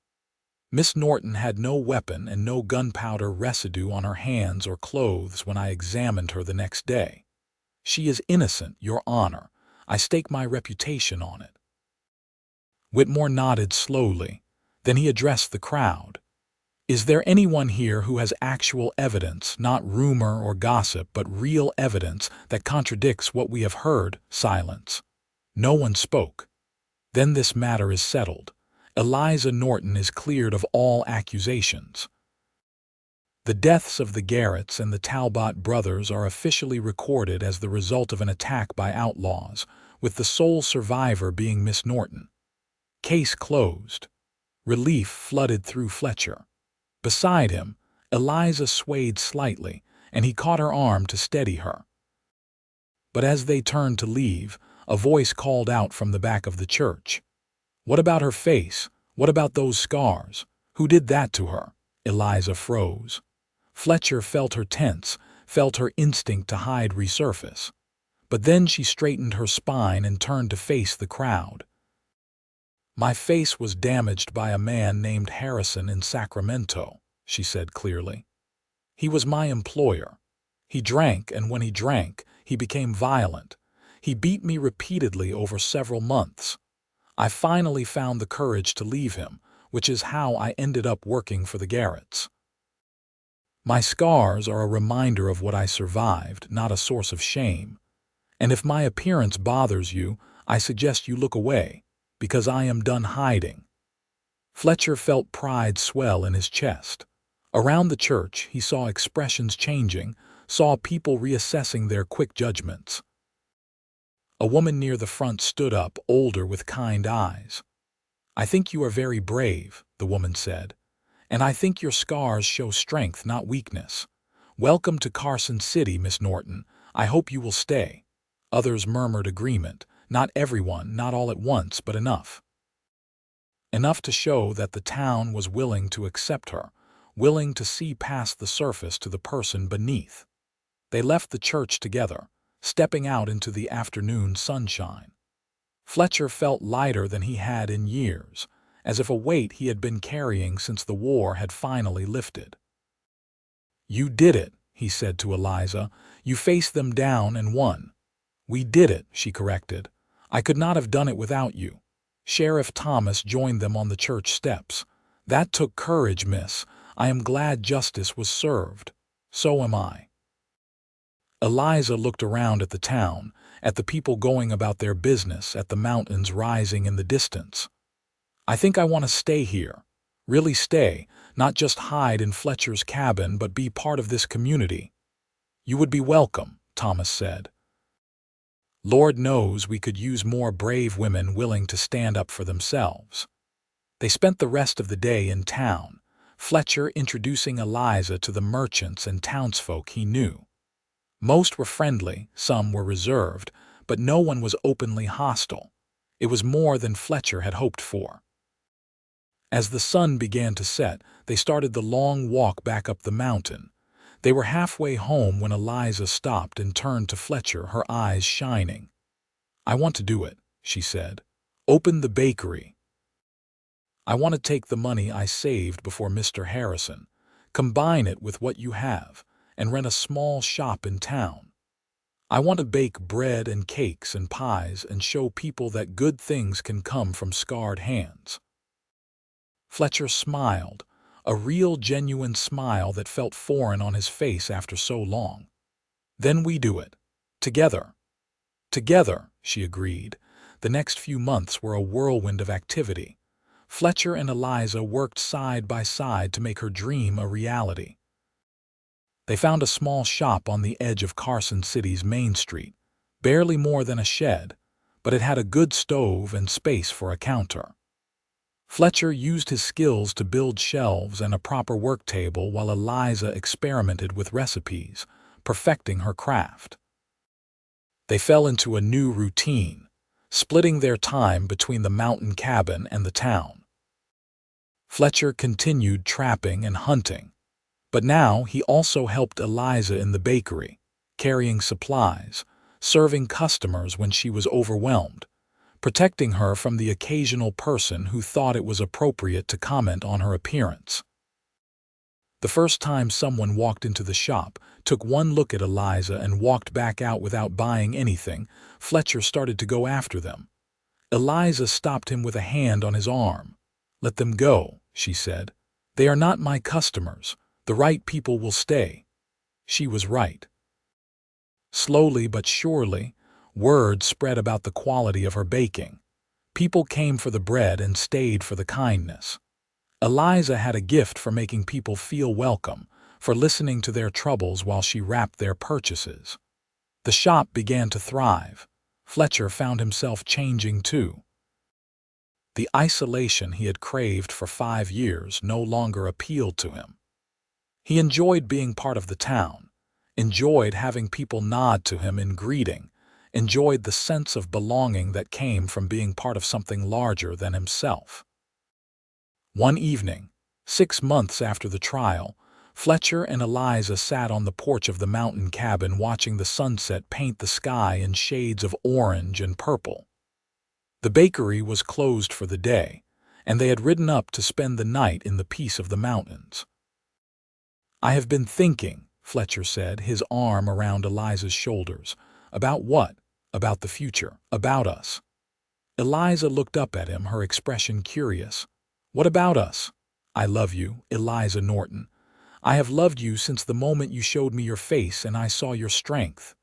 Miss Norton had no weapon and no gunpowder residue on her hands or clothes when I examined her the next day. She is innocent, Your Honor. I stake my reputation on it. Whitmore nodded slowly. Then he addressed the crowd. Is there anyone here who has actual evidence, not rumor or gossip, but real evidence that contradicts what we have heard? Silence. No one spoke. Then this matter is settled. Eliza Norton is cleared of all accusations. The deaths of the Garretts and the Talbot brothers are officially recorded as the result of an attack by outlaws, with the sole survivor being Miss Norton. Case closed. Relief flooded through Fletcher. Beside him, Eliza swayed slightly, and he caught her arm to steady her. But as they turned to leave, a voice called out from the back of the church. What about her face? What about those scars? Who did that to her? Eliza froze. Fletcher felt her tense, felt her instinct to hide resurface. But then she straightened her spine and turned to face the crowd. My face was damaged by a man named Harrison in Sacramento, she said clearly. He was my employer. He drank, and when he drank, he became violent. He beat me repeatedly over several months. I finally found the courage to leave him, which is how I ended up working for the Garretts. My scars are a reminder of what I survived, not a source of shame. And if my appearance bothers you, I suggest you look away, because I am done hiding. Fletcher felt pride swell in his chest. Around the church, he saw expressions changing, saw people reassessing their quick judgments. A woman near the front stood up, older with kind eyes. I think you are very brave, the woman said. And I think your scars show strength, not weakness. Welcome to Carson City, Miss Norton. I hope you will stay. Others murmured agreement. Not everyone, not all at once, but enough. Enough to show that the town was willing to accept her, willing to see past the surface to the person beneath. They left the church together, stepping out into the afternoon sunshine. Fletcher felt lighter than he had in years, as if a weight he had been carrying since the war had finally lifted. "You did it," he said to Eliza. "You faced them down and won." "We did it," she corrected. "I could not have done it without you." Sheriff Thomas joined them on the church steps. "That took courage, miss. I am glad justice was served." "So am I." Eliza looked around at the town, at the people going about their business, at the mountains rising in the distance. "I think I want to stay here. Really stay, not just hide in Fletcher's cabin, but be part of this community." "You would be welcome," Thomas said. "Lord knows we could use more brave women willing to stand up for themselves." They spent the rest of the day in town, Fletcher introducing Eliza to the merchants and townsfolk he knew. Most were friendly, some were reserved, but no one was openly hostile. It was more than Fletcher had hoped for. As the sun began to set, they started the long walk back up the mountain. They were halfway home when Eliza stopped and turned to Fletcher, her eyes shining. "I want to do it," she said. "Open the bakery. I want to take the money I saved before Mr. Harrison, combine it with what you have, and rent a small shop in town. I want to bake bread and cakes and pies and show people that good things can come from scarred hands." Fletcher smiled, a real genuine smile that felt foreign on his face after so long. "Then we do it. Together." "Together," she agreed. The next few months were a whirlwind of activity. Fletcher and Eliza worked side by side to make her dream a reality. They found a small shop on the edge of Carson City's Main Street, barely more than a shed, but it had a good stove and space for a counter. Fletcher used his skills to build shelves and a proper work table while Eliza experimented with recipes, perfecting her craft. They fell into a new routine, splitting their time between the mountain cabin and the town. Fletcher continued trapping and hunting, but now he also helped Eliza in the bakery, carrying supplies, serving customers when she was overwhelmed, protecting her from the occasional person who thought it was appropriate to comment on her appearance. The first time someone walked into the shop, took one look at Eliza and walked back out without buying anything, Fletcher started to go after them. Eliza stopped him with a hand on his arm. "Let them go," she said. "They are not my customers. The right people will stay." She was right. Slowly but surely, word spread about the quality of her baking. People came for the bread and stayed for the kindness. Eliza had a gift for making people feel welcome, for listening to their troubles while she wrapped their purchases. The shop began to thrive. Fletcher found himself changing too. The isolation he had craved for 5 years no longer appealed to him. He enjoyed being part of the town, enjoyed having people nod to him in greeting, enjoyed the sense of belonging that came from being part of something larger than himself. One evening, 6 months after the trial, Fletcher and Eliza sat on the porch of the mountain cabin watching the sunset paint the sky in shades of orange and purple. The bakery was closed for the day, and they had ridden up to spend the night in the peace of the mountains. "I have been thinking," Fletcher said, his arm around Eliza's shoulders. "About what?" "About the future. About us." Eliza looked up at him, her expression curious. "What about us?" "I love you, Eliza Norton. I have loved you since the moment you showed me your face and I saw your strength.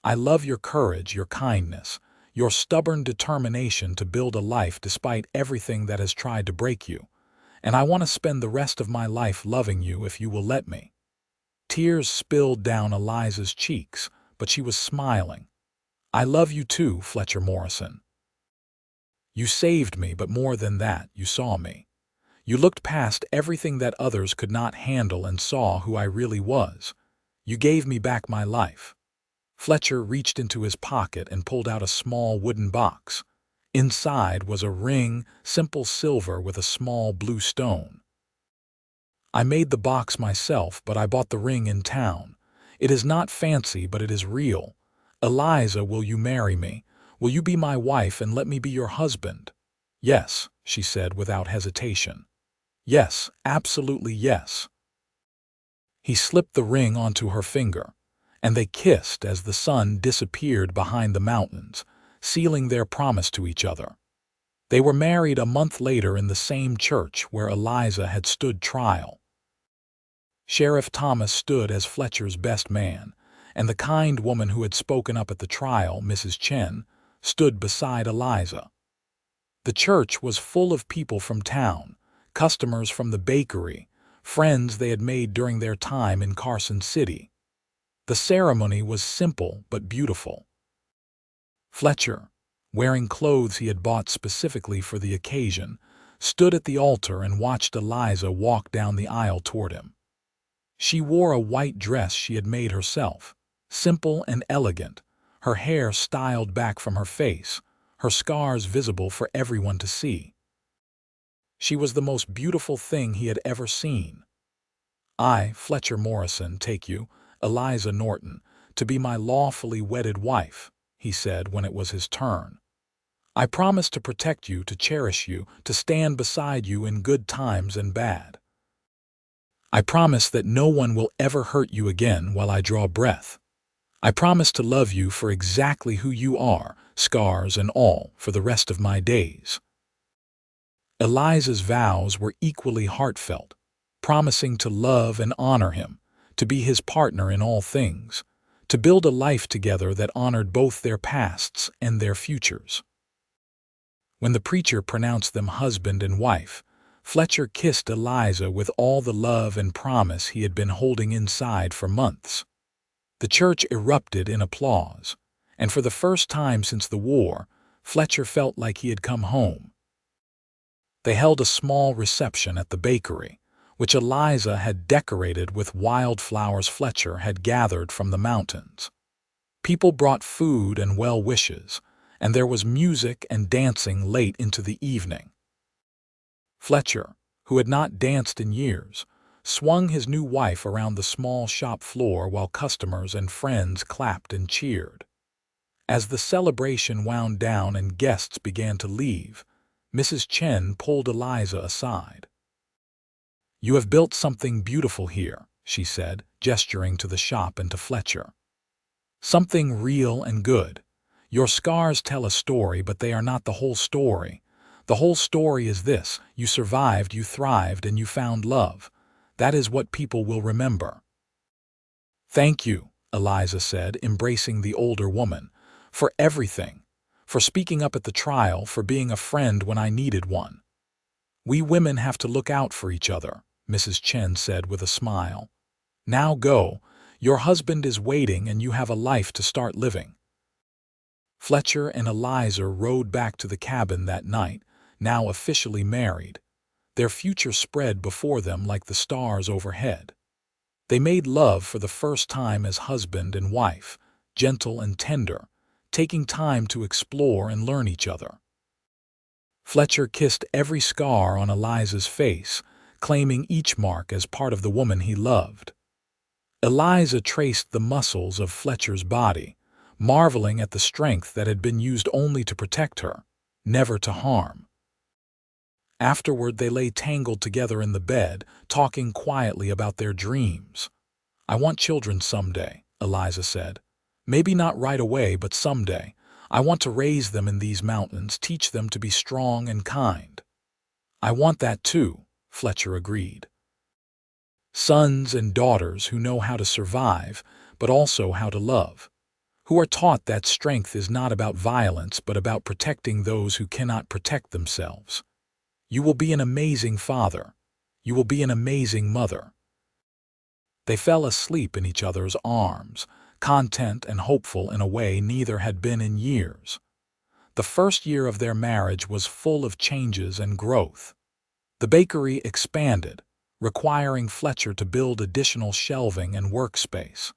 I love your courage, your kindness, your stubborn determination to build a life despite everything that has tried to break you. And I want to spend the rest of my life loving you if you will let me." Tears spilled down Eliza's cheeks, but she was smiling. "I love you too, Fletcher Morrison. You saved me, but more than that, you saw me. You looked past everything that others could not handle and saw who I really was. You gave me back my life." Fletcher reached into his pocket and pulled out a small wooden box. Inside was a ring, simple silver with a small blue stone. "I made the box myself, but I bought the ring in town. It is not fancy, but it is real. Eliza, will you marry me? Will you be my wife and let me be your husband?" "Yes," she said without hesitation. "Yes, absolutely yes." He slipped the ring onto her finger, and they kissed as the sun disappeared behind the mountains, sealing their promise to each other. They were married a month later in the same church where Eliza had stood trial. Sheriff Thomas stood as Fletcher's best man, and the kind woman who had spoken up at the trial, Mrs. Chen, stood beside Eliza. The church was full of people from town, customers from the bakery, friends they had made during their time in Carson City. The ceremony was simple but beautiful. Fletcher, wearing clothes he had bought specifically for the occasion, stood at the altar and watched Eliza walk down the aisle toward him. She wore a white dress she had made herself, simple and elegant, her hair styled back from her face, her scars visible for everyone to see. She was the most beautiful thing he had ever seen. "I, Fletcher Morrison, take you, Eliza Norton, to be my lawfully wedded wife," he said when it was his turn. "I promise to protect you, to cherish you, to stand beside you in good times and bad. I promise that no one will ever hurt you again while I draw breath. I promise to love you for exactly who you are, scars and all, for the rest of my days." Eliza's vows were equally heartfelt, promising to love and honor him, to be his partner in all things, to build a life together that honored both their pasts and their futures. When the preacher pronounced them husband and wife, Fletcher kissed Eliza with all the love and promise he had been holding inside for months. The church erupted in applause, and for the first time since the war, Fletcher felt like he had come home. They held a small reception at the bakery, which Eliza had decorated with wildflowers Fletcher had gathered from the mountains. People brought food and well wishes, and there was music and dancing late into the evening. Fletcher, who had not danced in years, swung his new wife around the small shop floor while customers and friends clapped and cheered. As the celebration wound down and guests began to leave, Mrs. Chen pulled Eliza aside. "You have built something beautiful here," she said, gesturing to the shop and to Fletcher. "Something real and good. Your scars tell a story, but they are not the whole story. The whole story is this: you survived, you thrived, and you found love. That is what people will remember." "Thank you," Eliza said, embracing the older woman, "for everything, for speaking up at the trial, for being a friend when I needed one." "We women have to look out for each other," Mrs. Chen said with a smile. "Now go. Your husband is waiting and you have a life to start living." Fletcher and Eliza rode back to the cabin that night, now officially married. Their future spread before them like the stars overhead. They made love for the first time as husband and wife, gentle and tender, taking time to explore and learn each other. Fletcher kissed every scar on Eliza's face, claiming each mark as part of the woman he loved. Eliza traced the muscles of Fletcher's body, marveling at the strength that had been used only to protect her, never to harm. Afterward, they lay tangled together in the bed, talking quietly about their dreams. "I want children someday," Eliza said. "Maybe not right away, but someday. I want to raise them in these mountains, teach them to be strong and kind." "I want that too," Fletcher agreed. Sons and daughters who know how to survive, but also how to love, who are taught that strength is not about violence, but about protecting those who cannot protect themselves. You will be an amazing father. You will be an amazing mother. They fell asleep in each other's arms, content and hopeful in a way neither had been in years. The first year of their marriage was full of changes and growth. The bakery expanded, requiring Fletcher to build additional shelving and workspace.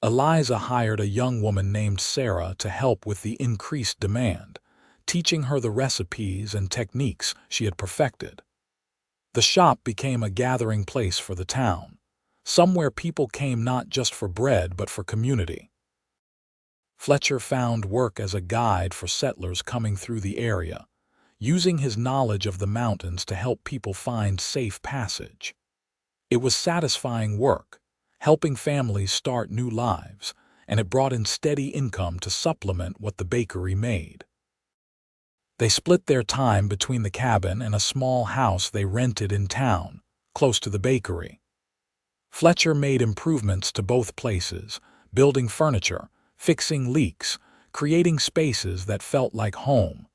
Eliza hired a young woman named Sarah to help with the increased demand, teaching her the recipes and techniques she had perfected. The shop became a gathering place for the town, somewhere people came not just for bread but for community. Fletcher found work as a guide for settlers coming through the area, using his knowledge of the mountains to help people find safe passage. It was satisfying work, helping families start new lives, and it brought in steady income to supplement what the bakery made. They split their time between the cabin and a small house they rented in town, close to the bakery. Fletcher made improvements to both places, building furniture, fixing leaks, creating spaces that felt like home.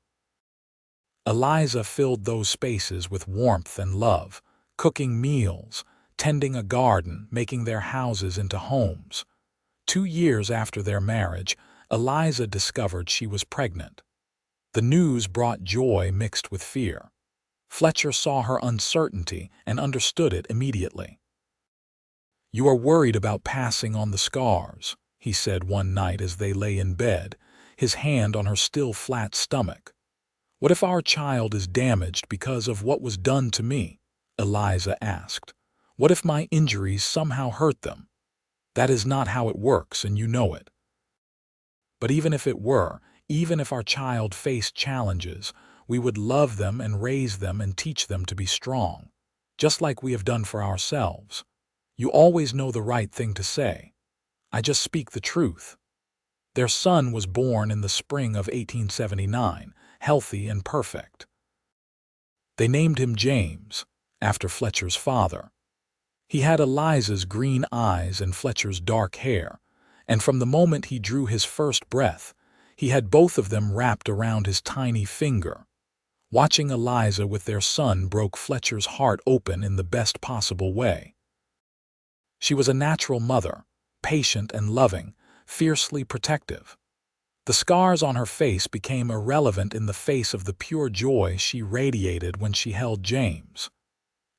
Eliza filled those spaces with warmth and love, cooking meals, tending a garden, making their houses into homes. 2 years after their marriage, Eliza discovered she was pregnant. The news brought joy mixed with fear. Fletcher saw her uncertainty and understood it immediately. "You are worried about passing on the scars," he said one night as they lay in bed, his hand on her still flat stomach. "What if our child is damaged because of what was done to me?" Eliza asked. "What if my injuries somehow hurt them? That is not how it works, and you know it. But even if it were, even if our child faced challenges, we would love them and raise them and teach them to be strong, just like we have done for ourselves. You always know the right thing to say. I just speak the truth." Their son was born in the spring of 1879, healthy and perfect. They named him James, after Fletcher's father. He had Eliza's green eyes and Fletcher's dark hair, and from the moment he drew his first breath, he had both of them wrapped around his tiny finger. Watching Eliza with their son broke Fletcher's heart open in the best possible way. She was a natural mother, patient and loving, fiercely protective. The scars on her face became irrelevant in the face of the pure joy she radiated when she held James.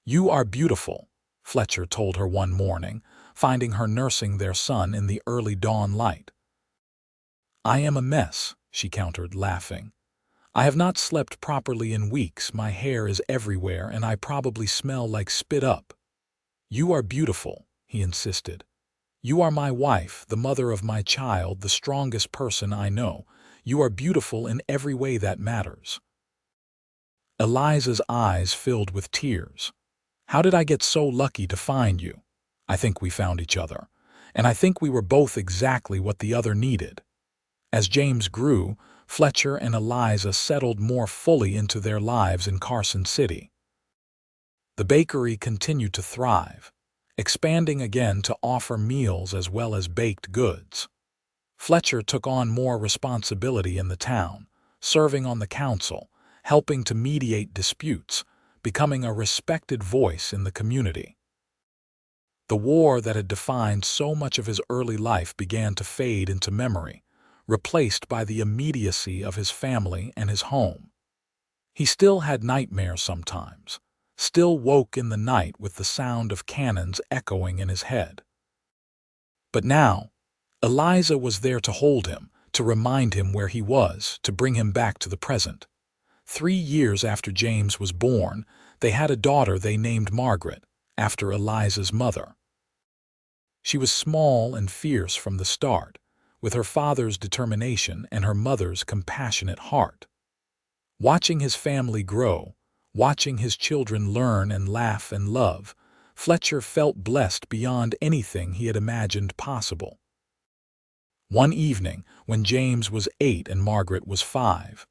"You are beautiful," Fletcher told her one morning, finding her nursing their son in the early dawn light. "I am a mess," she countered, laughing. "I have not slept properly in weeks, my hair is everywhere, and I probably smell like spit up." "You are beautiful," he insisted. "You are my wife, the mother of my child, the strongest person I know. You are beautiful in every way that matters." Eliza's eyes filled with tears. "How did I get so lucky to find you? I think we found each other, and I think we were both exactly what the other needed." As James grew, Fletcher and Eliza settled more fully into their lives in Carson City. The bakery continued to thrive, expanding again to offer meals as well as baked goods. Fletcher took on more responsibility in the town, serving on the council, helping to mediate disputes, becoming a respected voice in the community. The war that had defined so much of his early life began to fade into memory, replaced by the immediacy of his family and his home. He still had nightmares sometimes, still woke in the night with the sound of cannons echoing in his head. But now, Eliza was there to hold him, to remind him where he was, to bring him back to the present. 3 years after James was born, they had a daughter they named Margaret, after Eliza's mother. She was small and fierce from the start, with her father's determination and her mother's compassionate heart. Watching his family grow, watching his children learn and laugh and love, Fletcher felt blessed beyond anything he had imagined possible. One evening, when James was 8 and Margaret was 5,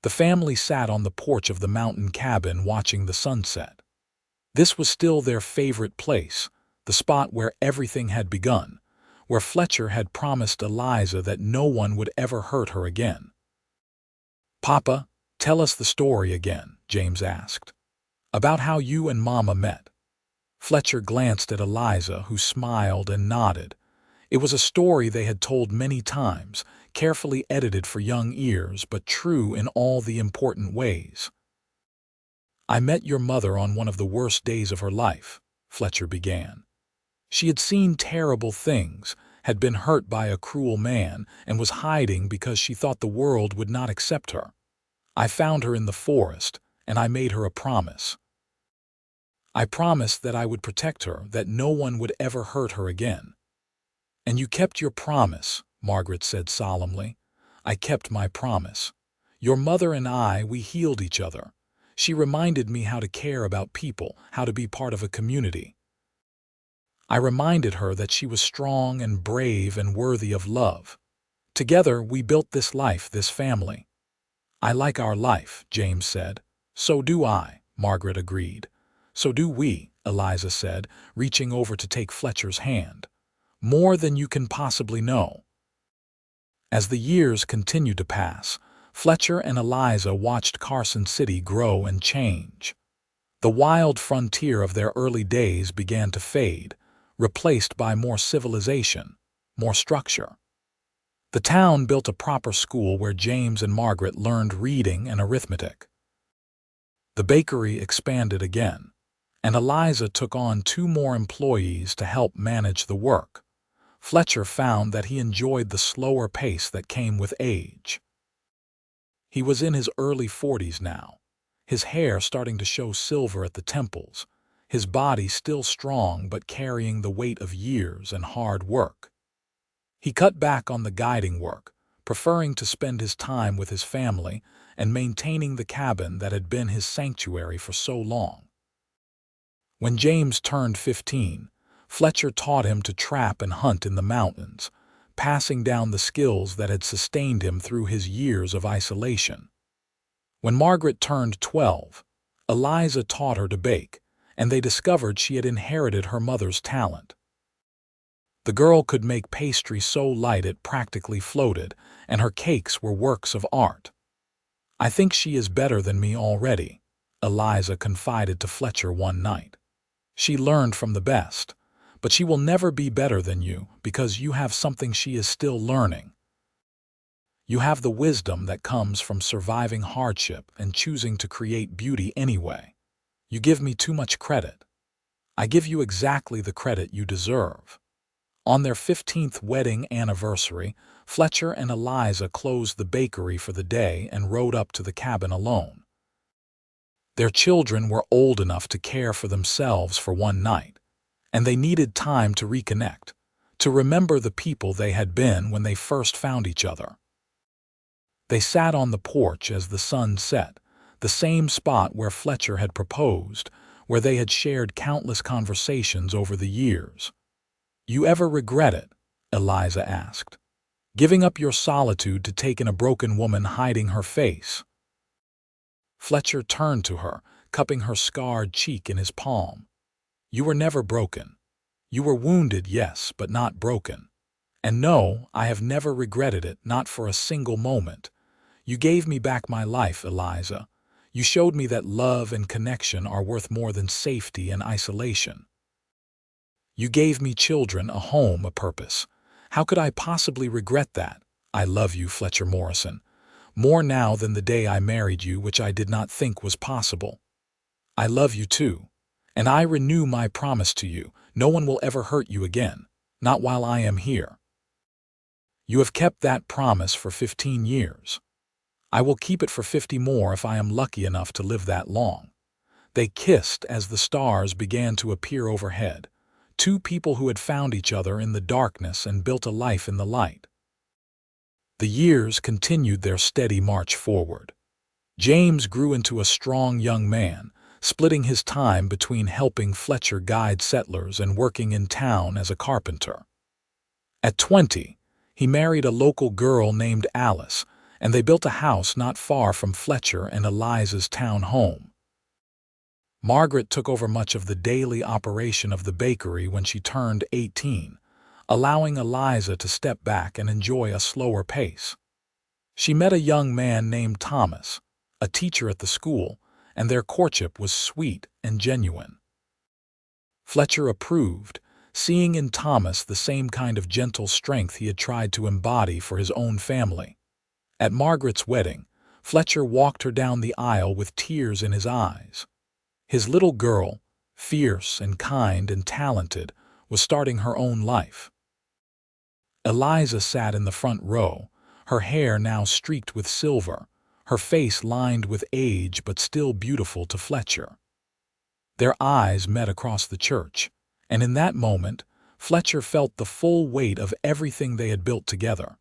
the family sat on the porch of the mountain cabin watching the sunset. This was still their favorite place, the spot where everything had begun, where Fletcher had promised Eliza that no one would ever hurt her again. "Papa, tell us the story again," James asked. "About how you and Mama met." Fletcher glanced at Eliza, who smiled and nodded. It was a story they had told many times, carefully edited for young ears, but true in all the important ways. "I met your mother on one of the worst days of her life," Fletcher began. "She had seen terrible things, had been hurt by a cruel man, and was hiding because she thought the world would not accept her. I found her in the forest, and I made her a promise. I promised that I would protect her, that no one would ever hurt her again." "And you kept your promise," Margaret said solemnly. "I kept my promise. Your mother and I, we healed each other. She reminded me how to care about people, how to be part of a community." I reminded her that she was strong and brave and worthy of love. Together, we built this life, this family. I like our life, James said. So do I, Margaret agreed. So do we, Eliza said, reaching over to take Fletcher's hand. More than you can possibly know. As the years continued to pass, Fletcher and Eliza watched Carson City grow and change. The wild frontier of their early days began to fade, replaced by more civilization, more structure. The town built a proper school where James and Margaret learned reading and arithmetic. The bakery expanded again, and Eliza took on 2 more employees to help manage the work. Fletcher found that he enjoyed the slower pace that came with age. He was in his early 40s now, his hair starting to show silver at the temples, his body still strong but carrying the weight of years and hard work. He cut back on the guiding work, preferring to spend his time with his family and maintaining the cabin that had been his sanctuary for so long. When James turned 15, Fletcher taught him to trap and hunt in the mountains, passing down the skills that had sustained him through his years of isolation. When Margaret turned 12, Eliza taught her to bake, and they discovered she had inherited her mother's talent. The girl could make pastry so light it practically floated, and her cakes were works of art. "I think she is better than me already," Eliza confided to Fletcher one night. "She learned from the best, but she will never be better than you because you have something she is still learning. You have the wisdom that comes from surviving hardship and choosing to create beauty anyway. You give me too much credit. I give you exactly the credit you deserve." On their 15th wedding anniversary, Fletcher and Eliza closed the bakery for the day and rode up to the cabin alone. Their children were old enough to care for themselves for one night, and they needed time to reconnect, to remember the people they had been when they first found each other. They sat on the porch as the sun set, the same spot where Fletcher had proposed, where they had shared countless conversations over the years. "You ever regret it?" Eliza asked. "Giving up your solitude to take in a broken woman hiding her face?" Fletcher turned to her, cupping her scarred cheek in his palm. "You were never broken. You were wounded, yes, but not broken. And no, I have never regretted it, not for a single moment. You gave me back my life, Eliza. You showed me that love and connection are worth more than safety and isolation. You gave me children, a home, a purpose. How could I possibly regret that? I love you, Fletcher Morrison, more now than the day I married you, which I did not think was possible. I love you too, and I renew my promise to you. No one will ever hurt you again, not while I am here. You have kept that promise for 15 years. I will keep it for 50 more if I am lucky enough to live that long." They kissed as the stars began to appear overhead, 2 people who had found each other in the darkness and built a life in the light. The years continued their steady march forward. James grew into a strong young man, splitting his time between helping Fletcher guide settlers and working in town as a carpenter. At 20, he married a local girl named Alice, and they built a house not far from Fletcher and Eliza's town home. Margaret took over much of the daily operation of the bakery when she turned 18, allowing Eliza to step back and enjoy a slower pace. She met a young man named Thomas, a teacher at the school, and their courtship was sweet and genuine. Fletcher approved, seeing in Thomas the same kind of gentle strength he had tried to embody for his own family. At Margaret's wedding, Fletcher walked her down the aisle with tears in his eyes. His little girl, fierce and kind and talented, was starting her own life. Eliza sat in the front row, her hair now streaked with silver, her face lined with age but still beautiful to Fletcher. Their eyes met across the church, and in that moment, Fletcher felt the full weight of everything they had built together.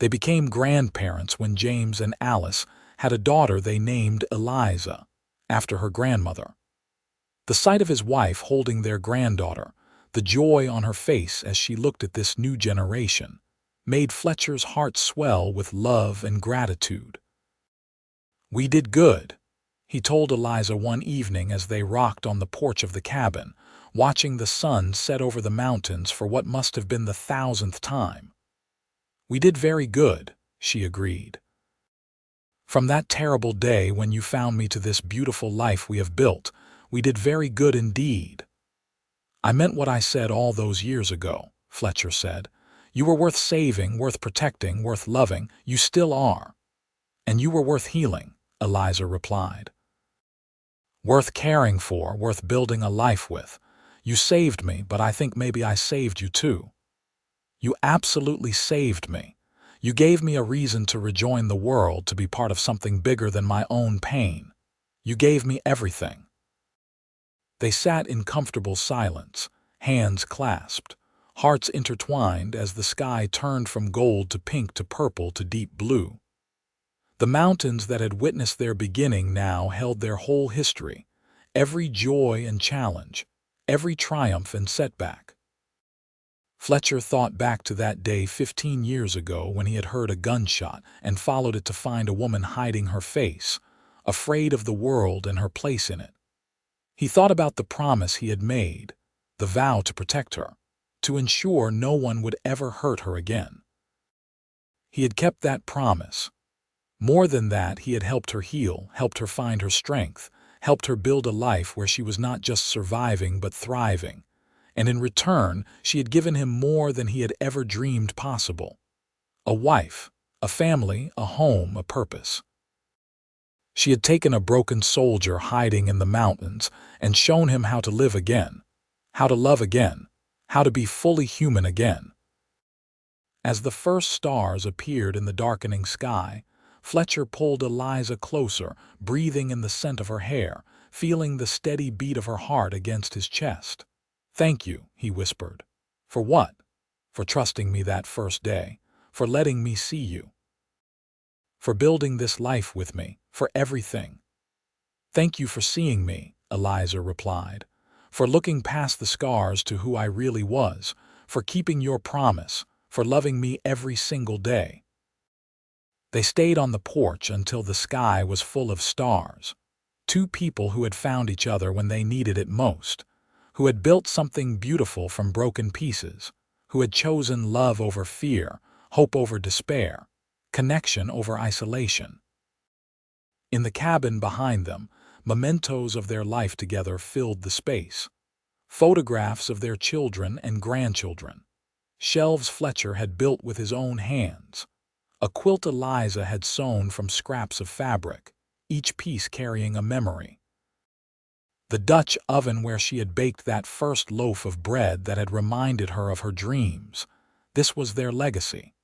They became grandparents when James and Alice had a daughter they named Eliza, after her grandmother. The sight of his wife holding their granddaughter, The joy on her face as she looked at this new generation made Fletcher's heart swell with love and gratitude. "We did good," he told Eliza one evening as they rocked on the porch of the cabin, watching the sun set over the mountains for what must have been the 1,000th time. "We did very good," she agreed. "From that terrible day when you found me to this beautiful life we have built, we did very good indeed." "I meant what I said all those years ago," Fletcher said. "You were worth saving, worth protecting, worth loving. You still are." "And you were worth healing," Eliza replied. "Worth caring for, worth building a life with. You saved me, but I think maybe I saved you too." "You absolutely saved me. You gave me a reason to rejoin the world, to be part of something bigger than my own pain. You gave me everything." They sat in comfortable silence, hands clasped, hearts intertwined as the sky turned from gold to pink to purple to deep blue. The mountains that had witnessed their beginning now held their whole history, every joy and challenge, every triumph and setback. Fletcher thought back to that day 15 years ago when he had heard a gunshot and followed it to find a woman hiding her face, afraid of the world and her place in it. He thought about the promise he had made, the vow to protect her, to ensure no one would ever hurt her again. He had kept that promise. More than that, he had helped her heal, helped her find her strength, helped her build a life where she was not just surviving but thriving. And in return, she had given him more than he had ever dreamed possible. A wife, a family, a home, a purpose. She had taken a broken soldier hiding in the mountains and shown him how to live again, how to love again, how to be fully human again. As the first stars appeared in the darkening sky, Fletcher pulled Eliza closer, breathing in the scent of her hair, feeling the steady beat of her heart against his chest. "Thank you," he whispered. "For what?" "For trusting me that first day, for letting me see you, for building this life with me, for everything." "Thank you for seeing me," Eliza replied, "for looking past the scars to who I really was, for keeping your promise, for loving me every single day." They stayed on the porch until the sky was full of stars. Two people who had found each other when they needed it most, who had built something beautiful from broken pieces, who had chosen love over fear, hope over despair, connection over isolation. In the cabin behind them, mementos of their life together filled the space. Photographs of their children and grandchildren. Shelves Fletcher had built with his own hands. A quilt Eliza had sewn from scraps of fabric, each piece carrying a memory. The Dutch oven where she had baked that first loaf of bread that had reminded her of her dreams. This was their legacy.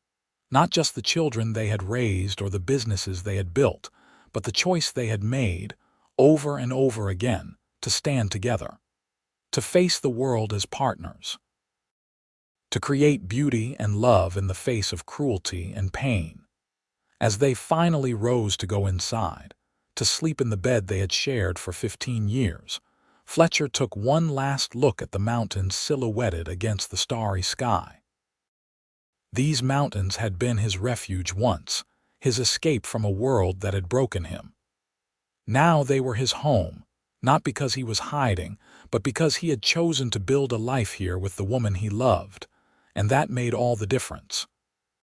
Not just the children they had raised or the businesses they had built, but the choice they had made, over and over again, to stand together, to face the world as partners, to create beauty and love in the face of cruelty and pain. As they finally rose to go inside, to sleep in the bed they had shared for 15 years, Fletcher took one last look at the mountains silhouetted against the starry sky. These mountains had been his refuge once, his escape from a world that had broken him. Now they were his home, not because he was hiding, but because he had chosen to build a life here with the woman he loved, and that made all the difference.